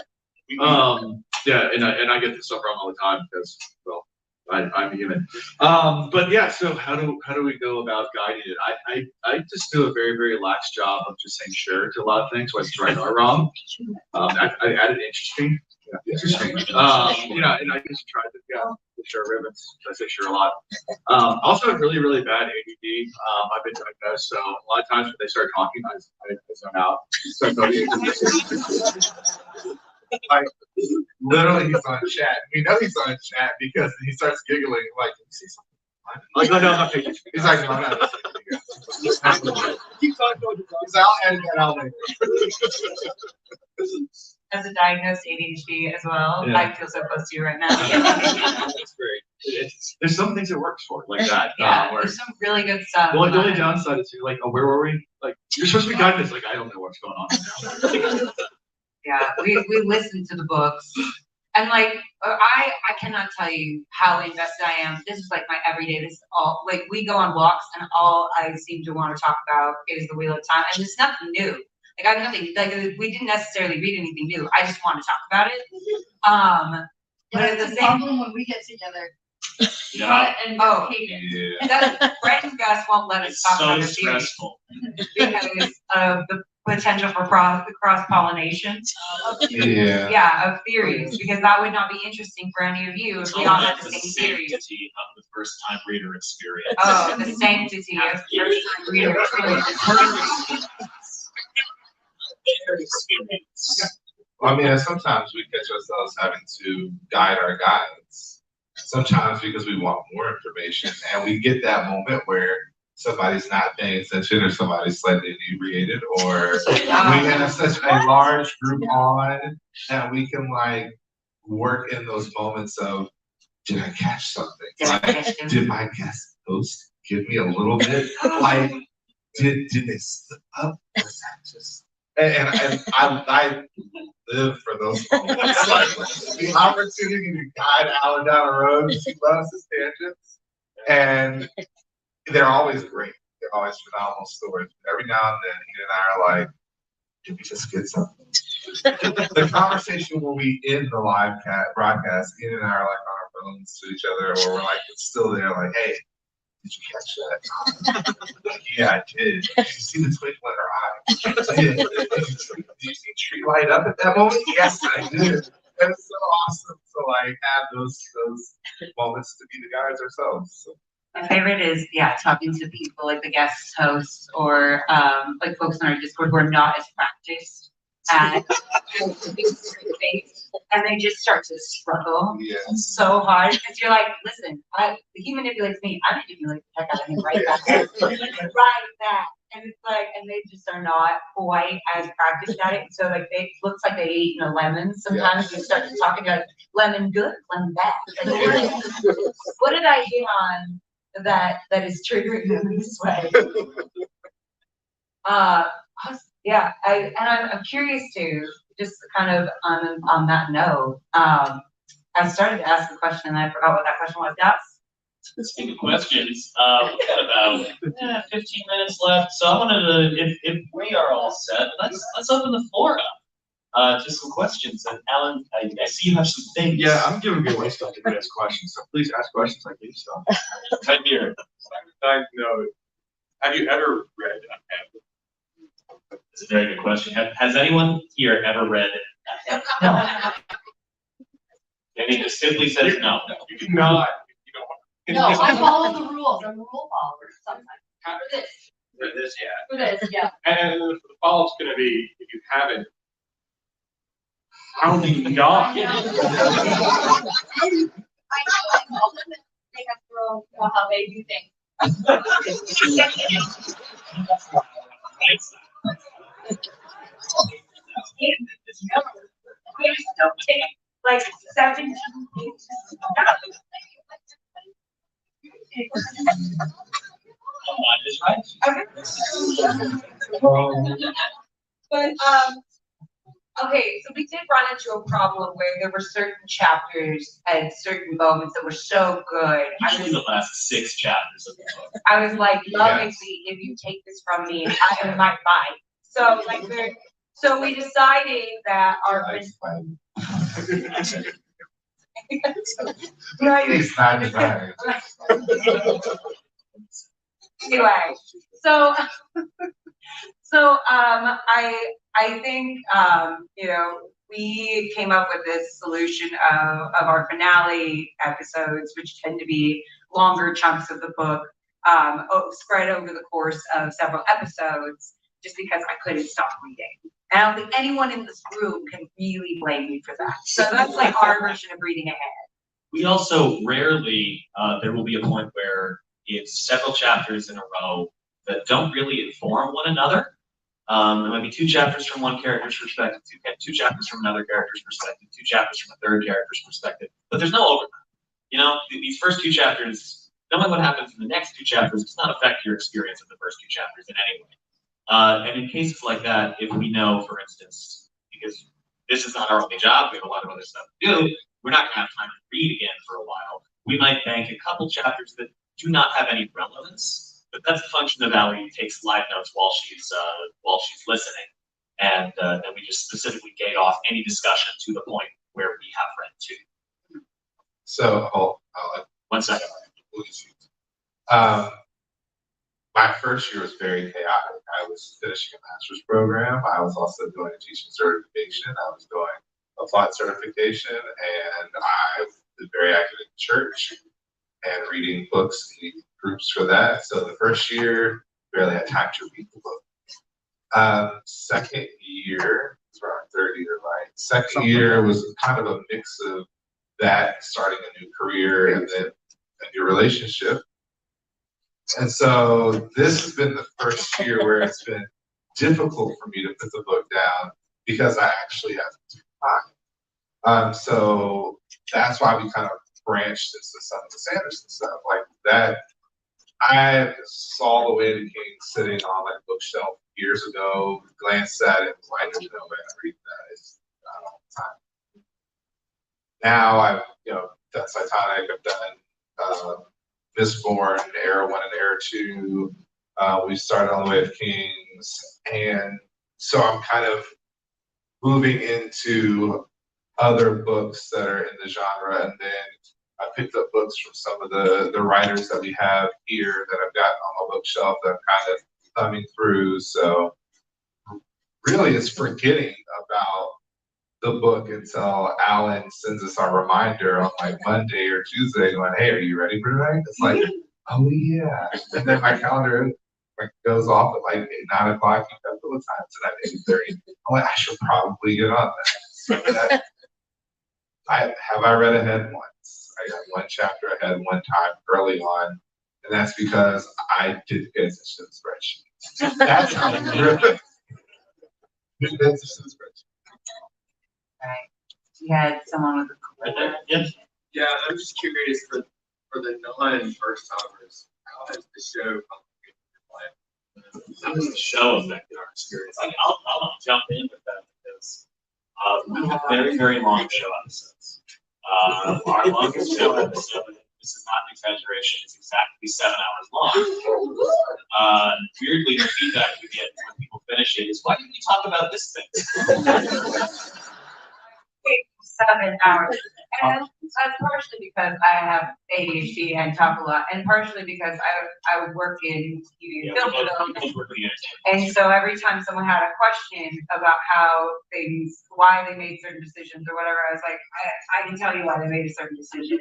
Yeah, and I get this stuff wrong all the time because, well, I'm human. But yeah, so how do we go about guiding it? I just do a very, very lax job of just saying sure to a lot of things, whether it's right or wrong. I added interesting. Yeah, interesting. You know, and I just try to sure ribbons. I say sure a lot. Also, really, really bad ADD. I've been diagnosed, so a lot of times when they start talking, I zone out. Start talking. Like, literally, he's on chat. We know he's on chat because he starts giggling. Like, you see something? Like, no, I'm not paying. He's like, no, no. Keep talking. He's like, I'll edit that out later. As a diagnosed ADHD as well, Yeah. I feel so close to you right now. That's great. There's some things it works for, like that. Yeah, Where there's some really good stuff. the only downside is you're like, oh, where were we? Like, you're supposed to be guiding this. Like, I don't know what's going on now. Yeah, we listen to the books, and like I cannot tell you how invested I am. This is like my everyday. This is all like we go on walks, and all I seem to want to talk about is the Wheel of Time, and it's nothing new. Like I have nothing. Like we didn't necessarily read anything new. I just want to talk about it. But at the It's a same problem when we get together. Yeah. Brett and Oh. Kagan. Yeah. Brett and Gus won't let us It's talk so about the series stressful. because of the potential for cross pollination. Yeah. Yeah, of theories, because that would not be interesting for any of you if we all had the The same theories. sanctity of the first time reader experience. Oh, the sanctity of first time reader experience. Their experience. I mean, and sometimes we catch ourselves having to guide our guides. Sometimes because we want more information, and we get that moment where somebody's not paying attention, or somebody's slightly inebriated, or we have such a large group on that we can like work in those moments of, did I catch something? Like, did my guest host give me a little bit? Like, did they slip up? Or is that just? And I live for those moments. Like the opportunity to guide Alan down a road. He loves his tangents, and they're always great. They're always phenomenal stories. Every now and then, he and I are like, did we just get something? The conversation when we end the live broadcast, Ian and I are like on our phones to each other, or we're like, it's still there, like, hey, did you catch that? Like, yeah, I did. Did you see the twinkle in her eye? Did you see Tree light up at that moment? Yes, I did. And it's so awesome to like have those moments to be the guys ourselves. So. My favorite is talking to people like the guest hosts or like folks on our Discord who are not as practiced at and they just start to struggle so hard because you're like, listen, he manipulates me, I manipulate the heck out of him right back. Right back. And it's like, and they just are not quite as practiced at it. So like it looks like they eat a lemon. Sometimes you start to talking about lemon good, lemon bad. Like, what did I hit on that is triggering them this way? I'm curious too, just kind of on that note, I started to ask a question and I forgot what that question was. Speaking of questions, we've got about 15 minutes left, so I wanted to, if we are all set, let's open the floor up to some questions. And Alan, I see you have some things. Yeah, I'm giving away stuff if you ask questions, so please ask questions like these stuff. Right here. Side note, have you ever read Hamlet? That's a very good question. Has anyone here ever read it? No. And he just simply says no. You cannot. No, I follow the rules. I'm a rule follower sometimes. For this, For this, yeah. for this, yeah. And the follow-up's gonna be, if you haven't, how do you not? I know, they have to know how they do things. We still take like 17 pages. But, okay, so we did run into a problem where there were certain chapters and certain moments that were so good. Usually the last 6 chapters of the book. I was like, lovingly, Yes. if you take this from me, I might buy. So like, so we decided that our. No, you- It's not bad. Anyway, so, I think, you know, we came up with this solution of our finale episodes, which tend to be longer chunks of the book, spread over the course of several episodes, just because I couldn't stop reading. And I don't think anyone in this room can really blame me for that. So that's like our version of reading ahead. We also rarely, there will be a point where it's several chapters in a row that don't really inform one another. There might be 2 chapters from one character's perspective, 2 chapters from another character's perspective, 2 chapters from a third character's perspective, but there's no overlap. You know, these first 2 chapters, knowing what happens in the next 2 chapters does not affect your experience of the first 2 chapters in any way. And in cases like that, if we know, for instance, because this is not our only job, we have a lot of other stuff to do, we're not gonna have time to read again for a while. We might bank a couple chapters that do not have any relevance, but that's a function of Ali takes live notes while she's listening, and we just specifically gate off any discussion to the point where we have read 2. So, One second. My first year was very chaotic. I was finishing a master's program. I was also doing a teaching certification. I was doing applied certification, and I was very active in church and reading books, leading groups for that. So the first year, barely had time to read the book. Second year, it's around 30 year, right? Second year was kind of a mix of that, starting a new career, and then a new relationship. And so this has been the first year where it's been difficult for me to put the book down because I actually have time. So that's why we kind of branched into some of the Sanderson stuff like that. I saw The Way of the King sitting on like a bookshelf years ago, glanced at it, was like, there's no way I'm reading that. It's not all the time. Now I've, done Titanic, I've done Mistborn, Era 1 and Era 2. We started on The Way of Kings. And so I'm kind of moving into other books that are in the genre. And then I picked up books from some of the writers that we have here that I've got on my bookshelf that I'm kind of thumbing through. So really it's forgetting about the book until Alan sends us our reminder on like Monday or Tuesday going, hey, are you ready for tonight? It's like, oh yeah. And then my calendar like goes off at like 9 o'clock. A couple of times tonight, 8:30. I'm like, I should probably get on that. So I read ahead once. I got 1 chapter ahead one time early on. And that's because I didn't pay attention to the spreadsheet. That's how I really didn't pay attention to the spreadsheet. Right. You had someone with a Right there. Yep. Yeah, I'm just curious for the non-first timers, how has the show How does the show affected our experience? I'll jump in with that because we have very, very long show episodes. Our longest show episode, this is not an exaggeration, is exactly 7 hours long. Weirdly, the feedback we get when people finish it is, why didn't you talk about this thing? 7 hours. And that's partially because I have ADHD and talk a lot, and partially because I work in TV and film development. And so every time someone had a question about why they made certain decisions or whatever, I was like, I can tell you why they made a certain decision.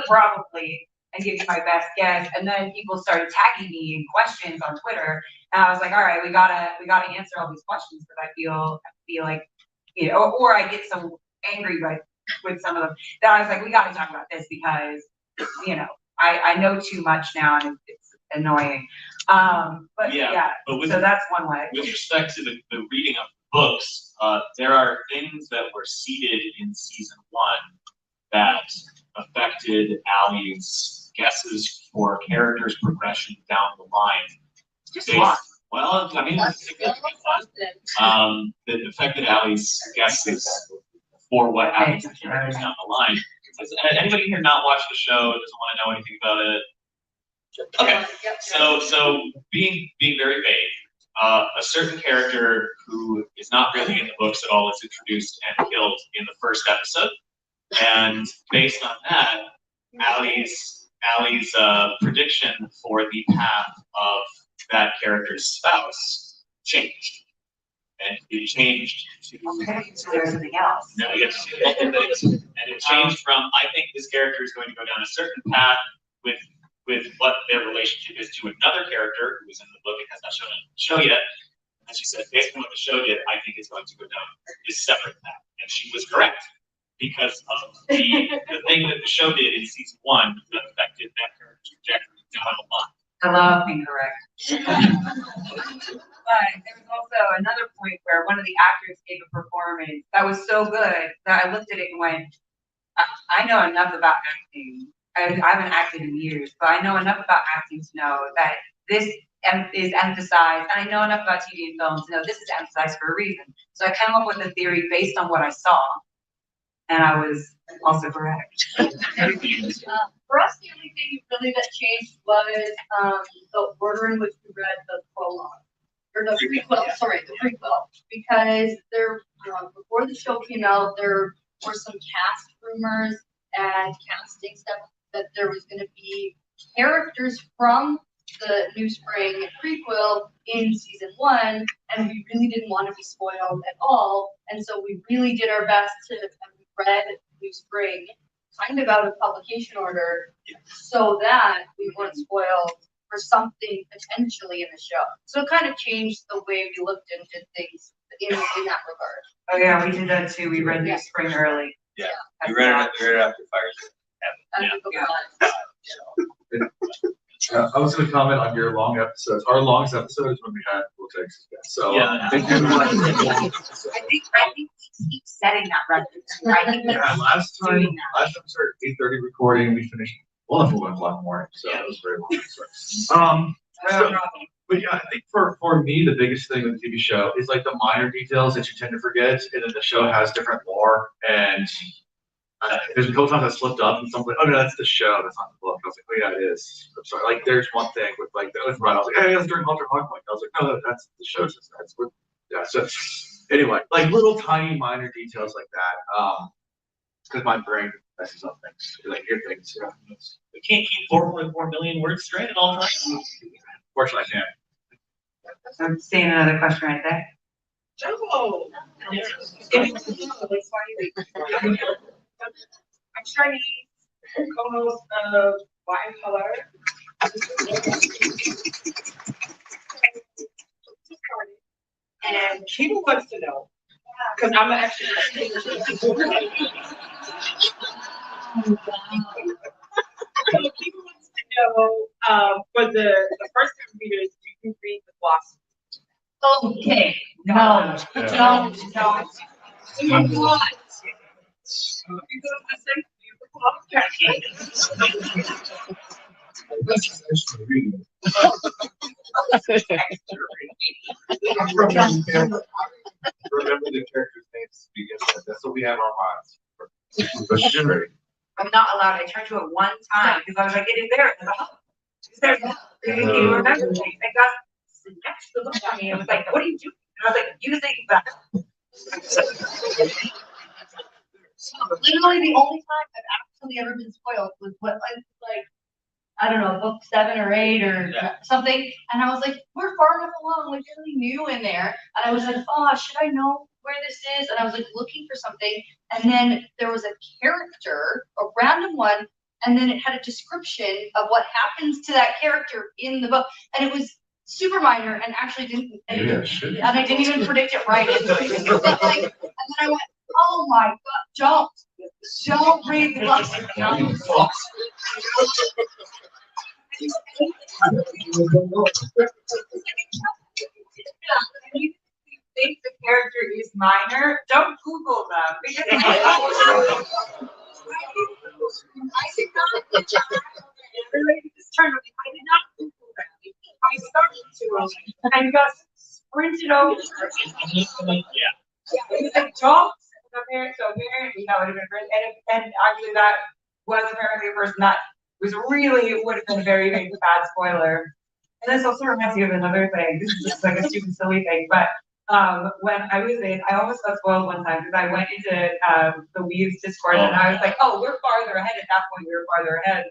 Probably. and give you my best guess. And then people started tagging me in questions on Twitter, and I was like, all right, we gotta answer all these questions because I feel like, you know, or I get so angry with some of them that I was like, we gotta talk about this because, you know, I know too much now and it's annoying. But yeah, but so that's one way. With respect to the reading of books, there are things that were seeded in season 1 that affected Ali's guesses for characters progression down the line. Just one. Well, I mean, that affected Ali's guesses for what happens to characters down the line. Has anybody here not watched the show? Doesn't want to know anything about it? Okay, so being very vague, a certain character who is not really in the books at all is introduced and killed in the first episode, and based on that, Ali's prediction for the path of that character's spouse changed. And it changed to... Okay, so there's something else. No, you get to see multiple things. And it changed from, I think this character is going to go down a certain path with what their relationship is to another character who is in the book and has not shown on the show yet. And she said, based on what the show did, I think it's going to go down is separate from that. And she was correct because of the thing that the show did in season 1 that affected that character's trajectory down a lot. I love being correct. But there was also another point where one of the actors gave a performance that was so good that I looked at it and went, I know enough about acting. I haven't acted in years, but I know enough about acting to know that this is emphasized, and I know enough about TV and film to know this is emphasized for a reason. So I came up with a theory based on what I saw, and I was also correct. For us, the only thing really that changed was the order in which we read the prologue. Or the prequel, sorry, the prequel. Because there, before the show came out, there were some cast rumors and casting stuff that there was going to be characters from the New Spring prequel in season 1, and we really didn't want to be spoiled at all. And so we really did our best to read New Spring kind of out of publication order so that we weren't spoiled for something potentially in the show. So it kind of changed the way we looked and did things in that regard. Oh yeah, we did that too. We read New Spring early. Yeah, we read it after Fire. I was going to comment on your long episodes. Our longest episode is when we had Will Texas guests. So Yeah. I think we keep setting that record. Right? Last episode, 8:30 recording, we finished well before 1 o'clock in the morning. So it was very long. But yeah, I think for me, the biggest thing with the TV show is like the minor details that you tend to forget, and then the show has different lore. And there's a couple times I slipped up, and someone's like, "Oh no, that's the show. That's not the book." I was like, "Oh yeah, it is." I'm sorry. Like there's one thing with like that was right. I was like, "Hey, that's during Hunter Hawk." I was like, "No, that's the show." That's what. Yeah. So anyway, like little tiny minor details like that. Because my brain messes up things. Like hear things. Yeah. We can't keep 4.4 million words straight at all times. Fortunately, I can't. I'm seeing another question right there. Oh. I'm Chinese, co-host of Wine Color. And people wants to know, because I'm actually so people wants to know, for the first time readers, you can read the glossary. Okay, no. You know what? Because the same Remember the characters' names to begin with. That's what we have our minds. But she's ready. I'm not allowed. I tried to it one time because I was like, it is there. There's you remember things. I got next to look at me and was like, what are you doing? And I was like, using that. Literally the only time I've actually ever been spoiled was what like I don't know, book 7 or 8 or something, and I was like, we're far enough along, like really new in there, and I was like, oh, should I know where this is? And I was like looking for something, and then there was a character, a random one, and then it had a description of what happens to that character in the book, and it was super minor and actually didn't. Maybe I should. And I didn't even predict it right. But like, and then I went, oh my God, don't read the book. If you think the character is minor, don't Google them. Because I did not. Everybody just turned to me. I did not Google them. I started to, and Gus sprinted over. Yeah. He said, "Don't." So apparently that would have been great. And actually that was apparently a person that was really, it would have been a very big bad spoiler. And this also reminds me of another thing. This is just like a stupid, silly thing. But when I was in, I almost got spoiled one time because I went into the Weaves Discord and I was like, oh, we're farther ahead. At that point, we were farther ahead.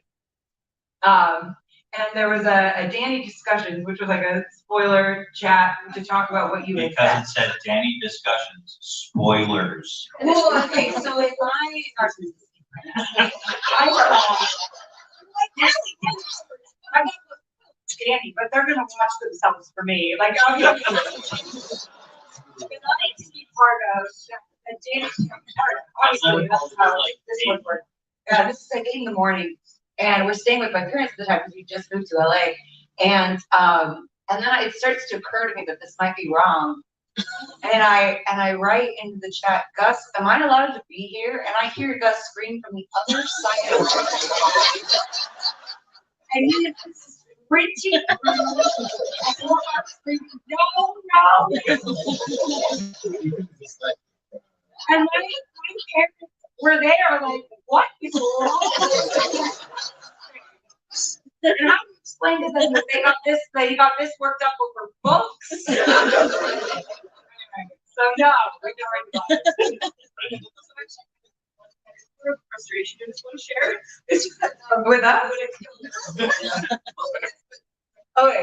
And there was a Dani discussions, which was like a spoiler chat to talk about what you had said. Because it said Dani discussions, spoilers. Well, okay, so if I Dani, but they're gonna watch themselves for me. Like I'm not gonna be part of and Dani's part. Obviously, that's how this would work. Yeah, this is like 8 in the morning, and we're staying with my parents at the time because we just moved to LA. And then it starts to occur to me that this might be wrong. And I write into the chat, Gus, am I allowed to be here? And I hear Gus scream from the other side of the room. And he is sprinting through. No. And my parents were there, like, what is wrong? And I explained to them that they got this worked up over books. So no, we don't worry about it. Frustration, I just want to share it. With us? Okay.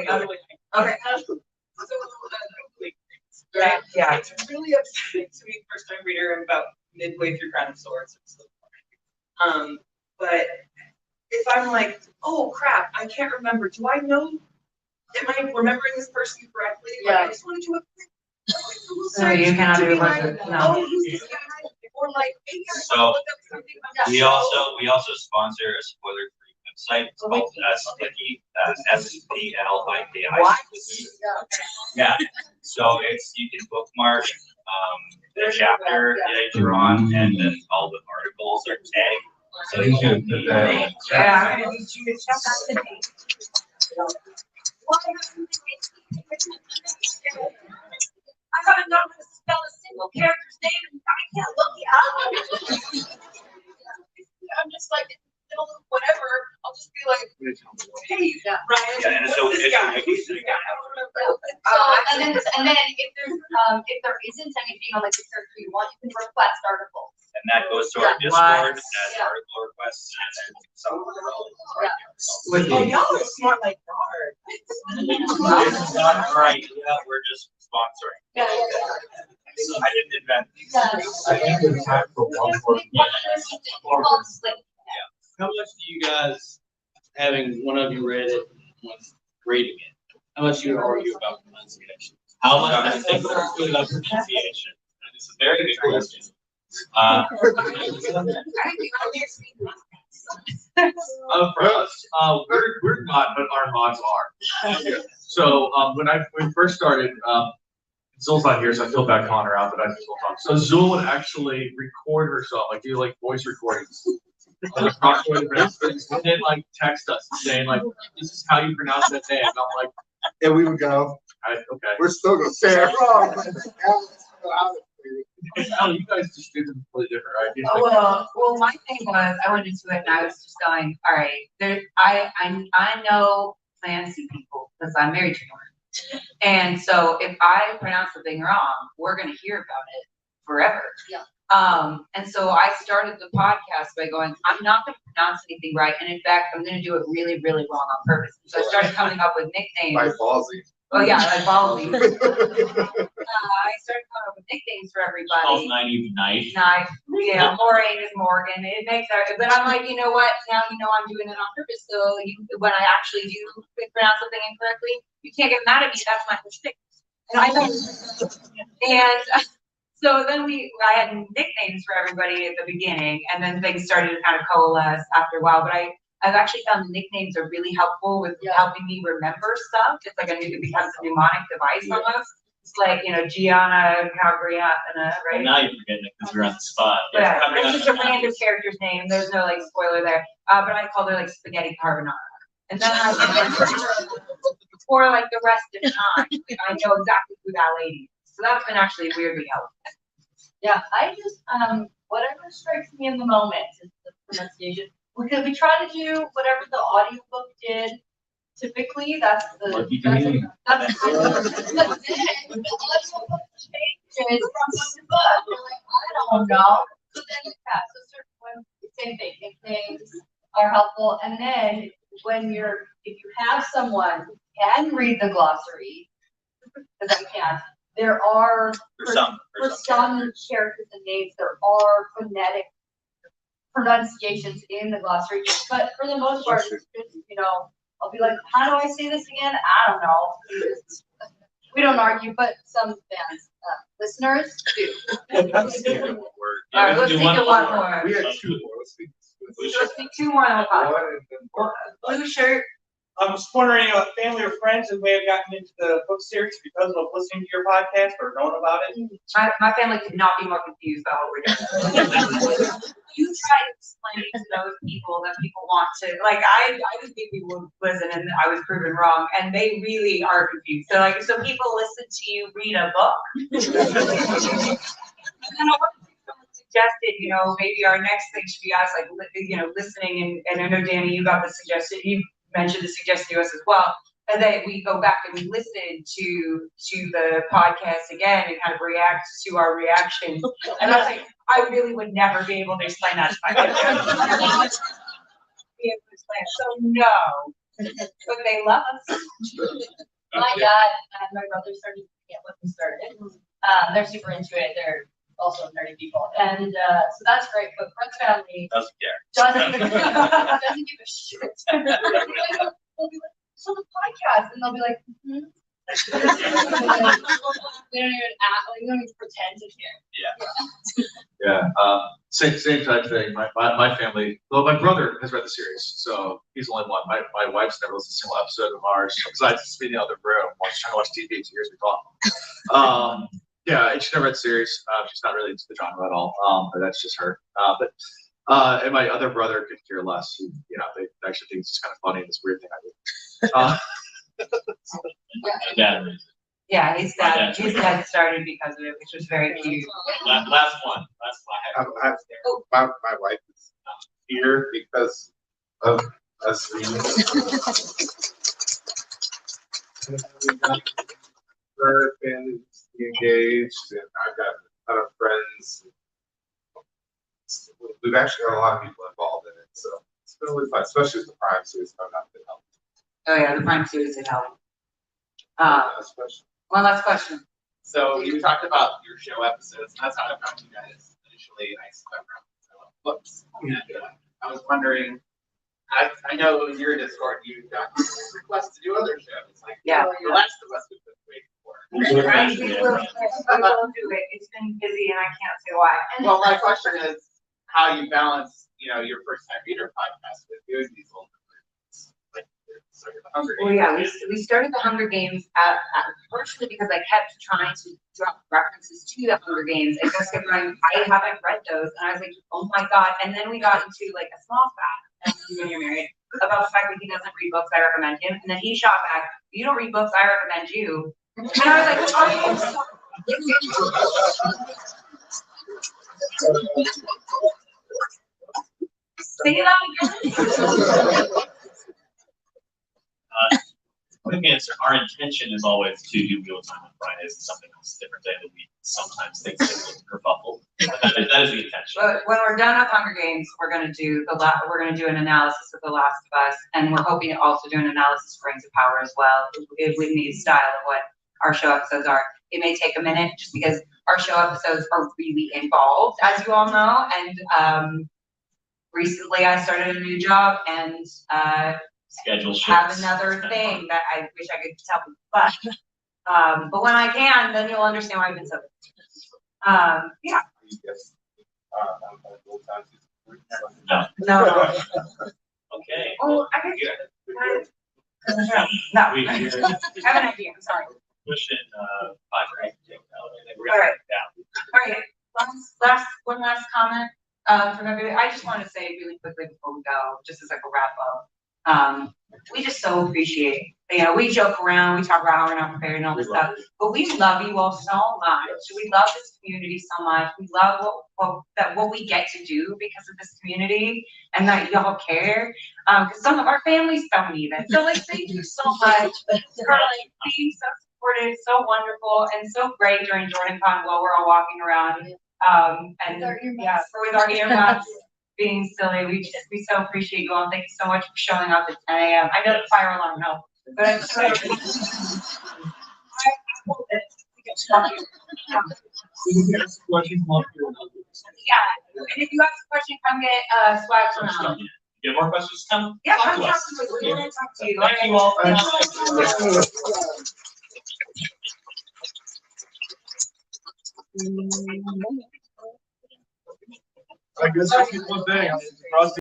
Yeah. It's really upsetting to me, first time reader. I'm about midway through Crown of Swords. But if I'm like, oh crap, I can't remember. Do I know? Am I remembering this person correctly? Like, I just want to do a quick. So you cannot do a bunch of Oh, who's this guy? Or like, maybe I So, we also sponsor a spoiler-free website. It's called Spliki, SPLIKI. What? Yeah. So you can bookmark the chapter that you're on, and then all the articles are tagged. So you can Yeah, I'm gonna need you to check out the name. I haven't known how to spell a single character's name and I can't look it up. I'm just like, whatever. I'll just be like, hey, Ryan. Yeah, and so this guy. And then if there isn't anything on like the character you want, you can request articles. And that goes to our Discord as article requests, and then some. Oh, y'all are smart like Bard. It's not right. Yeah, we're just sponsoring. Yeah. I didn't invent these. I think it's time for one more. How much do you guys, having one of you read it, one's reading it, how much do you argue about pronunciation? How much I think we're good about pronunciation? It's a very good question. For us, we're not, but our mods are. So when we first started, Zul's not here, so I feel bad calling her out, but I just will talk. So Zul would actually record herself, like do like voice recordings. And then like text us saying like, this is how you pronounce that name. And I'm like, And we would go, okay. we're still gonna say it wrong. Oh, you guys just did it completely different, right? You think- Well, my thing was, I went into it and I was just going, all right, I know fancy people because I'm married to one. And so if I pronounce something wrong, we're gonna hear about it forever. Yeah. And so I started the podcast by going, I'm not gonna pronounce anything right, and in fact, I'm gonna do it really, really wrong on purpose. So I started coming up with nicknames. Like ballsy. Oh yeah, like ballsy. I started coming up with nicknames for Calls everybody. 90 night. Knife, yeah, Maureen is Morgan. It makes our, but I'm like, you know what? Now you know I'm doing it on purpose. So when I actually do pronounce something incorrectly, you can't get mad at me. That's my mistake. And I know. And so then I had nicknames for everybody at the beginning, and then things started to kind of coalesce after a while. But I've actually found the nicknames are really helpful with helping me remember stuff. It's like it becomes a mnemonic device almost. It's like, Gianna, Gabriana, right? Well, now you're forgetting it because you're on the spot. Yeah, it's just a random character's name. There's no like spoiler there. But I called her like spaghetti carbonara. And then for like the rest of the time, I know exactly who that lady is. So that's been actually weirdly helpful. Yeah, I just, whatever strikes me in the moment is the pronunciation. Because we try to do whatever the audiobook did. Typically, that's it. The audiobook changes from book to book. You're like, I don't know. So then, so certain ones, same thing. Nicknames are helpful. And then if you have someone who can read the glossary, because I can't, there are for some characters and names, there are phonetic pronunciations in the glossary, but for the most part, it's just, I'll be like, how do I say this again? I don't know. We don't argue, but some fans, listeners do. All right, let's think of one more. We had two more. Let's speak. Let's do two more and we'll pop. Blue shirt. I was wondering, family or friends who may have gotten into the book series because of listening to your podcast or knowing about it? My family could not be more confused about what we're doing. You try explaining to those people that people want to, like, I just think people would listen and I was proven wrong, and they really are confused. So people listen to you read a book. And then someone suggested, maybe our next thing should be us, like, listening, and I know, Dani, you got the suggestion, you mentioned the suggestion to us as well, and then we go back and we listen to the podcast again and kind of react to our reaction. And I was like, I really would never be able to explain that to my kids. So no, but they love us. My dad and my brother started when we started. They're super into it. They're also nerdy people, and so that's great. But Brett's family doesn't give a shit. We'll be like, so the podcast, and they'll be like, they don't even pretend to care. Yeah. Same type thing. My family. Well, my brother has read the series, so he's the only one. My wife's never listened to a single episode of ours. Besides just being in the other room, trying to watch TV. It's years we talk. Yeah, she's never read the series. She's not really into the genre at all. But that's just her. And my other brother could care less. They actually think it's just kind of funny, this weird thing I do. Yeah, his dad started because of it, which was very cute. Last one. My wife is here because of us reading. Her family's engaged, and I've got a ton of friends. We've actually got a lot of people involved in it, so it's been really fun, especially with the Prime series coming up. Oh yeah, the Prime series did help. One last question. So you talked about your show episodes, and that's how I found you guys initially, and I slept around books. And I was wondering, I know in your Discord you got requests to do other shows, like The Last of Us we've been waiting for. I will do it. It's been busy and I can't say why. Well, my question is how you balance, your first time reader podcast with doing these old like the Hunger Games. Well, yeah, we started the Hunger Games partially because I kept trying to drop references to the Hunger Games, and just kept going, I haven't read those, and I was like, oh my god. And then we got into like a small fact when you're married about the fact that he doesn't read books I recommend him, and then he shot back, you don't read books I recommend you. And I was like, oh, I'm sorry. Say that again. Quick answer. Our intention is always to do Wheel of Time on Fridays and something else different day of the week. Sometimes things get a little kerfuffle. That is the intention. But when we're done with Hunger Games, we're going to do an analysis of The Last of Us, and we're hoping to also do an analysis of Rings of Power as well, with the style of what our show episodes are. it may take a minute just because our show episodes are really involved, as you all know. And recently I started a new job and Schedule have shifts. another thing that I wish I could tell people, but when I can, then you'll understand why I've been so yeah. No. Okay. Oh, I can hear it. No, I have an idea, I'm sorry. Pushing 5 or 8. All right. All right, one last comment, from everybody. I just want to say really quickly before we go, just as like a wrap up. We just so appreciate, we joke around, we talk about how we're not prepared and all this stuff, but we love you all so much. We love this community so much. We love what we get to do because of this community and that y'all care. Because some of our families don't even. So like, thank you so much for like being so supportive, so wonderful, and so great during JordanCon while we're all walking around. And yeah, with our earbuds. Being silly, we so appreciate you all. Thank you so much for showing up at 10 a.m. I know the fire alarm helped, but I'm so yeah, and if you ask a question, come get swag from Alan. You have more questions? Come. Yeah, talk come to talk us. to us. We want to talk to you. Thank you all. I guess that's one thing.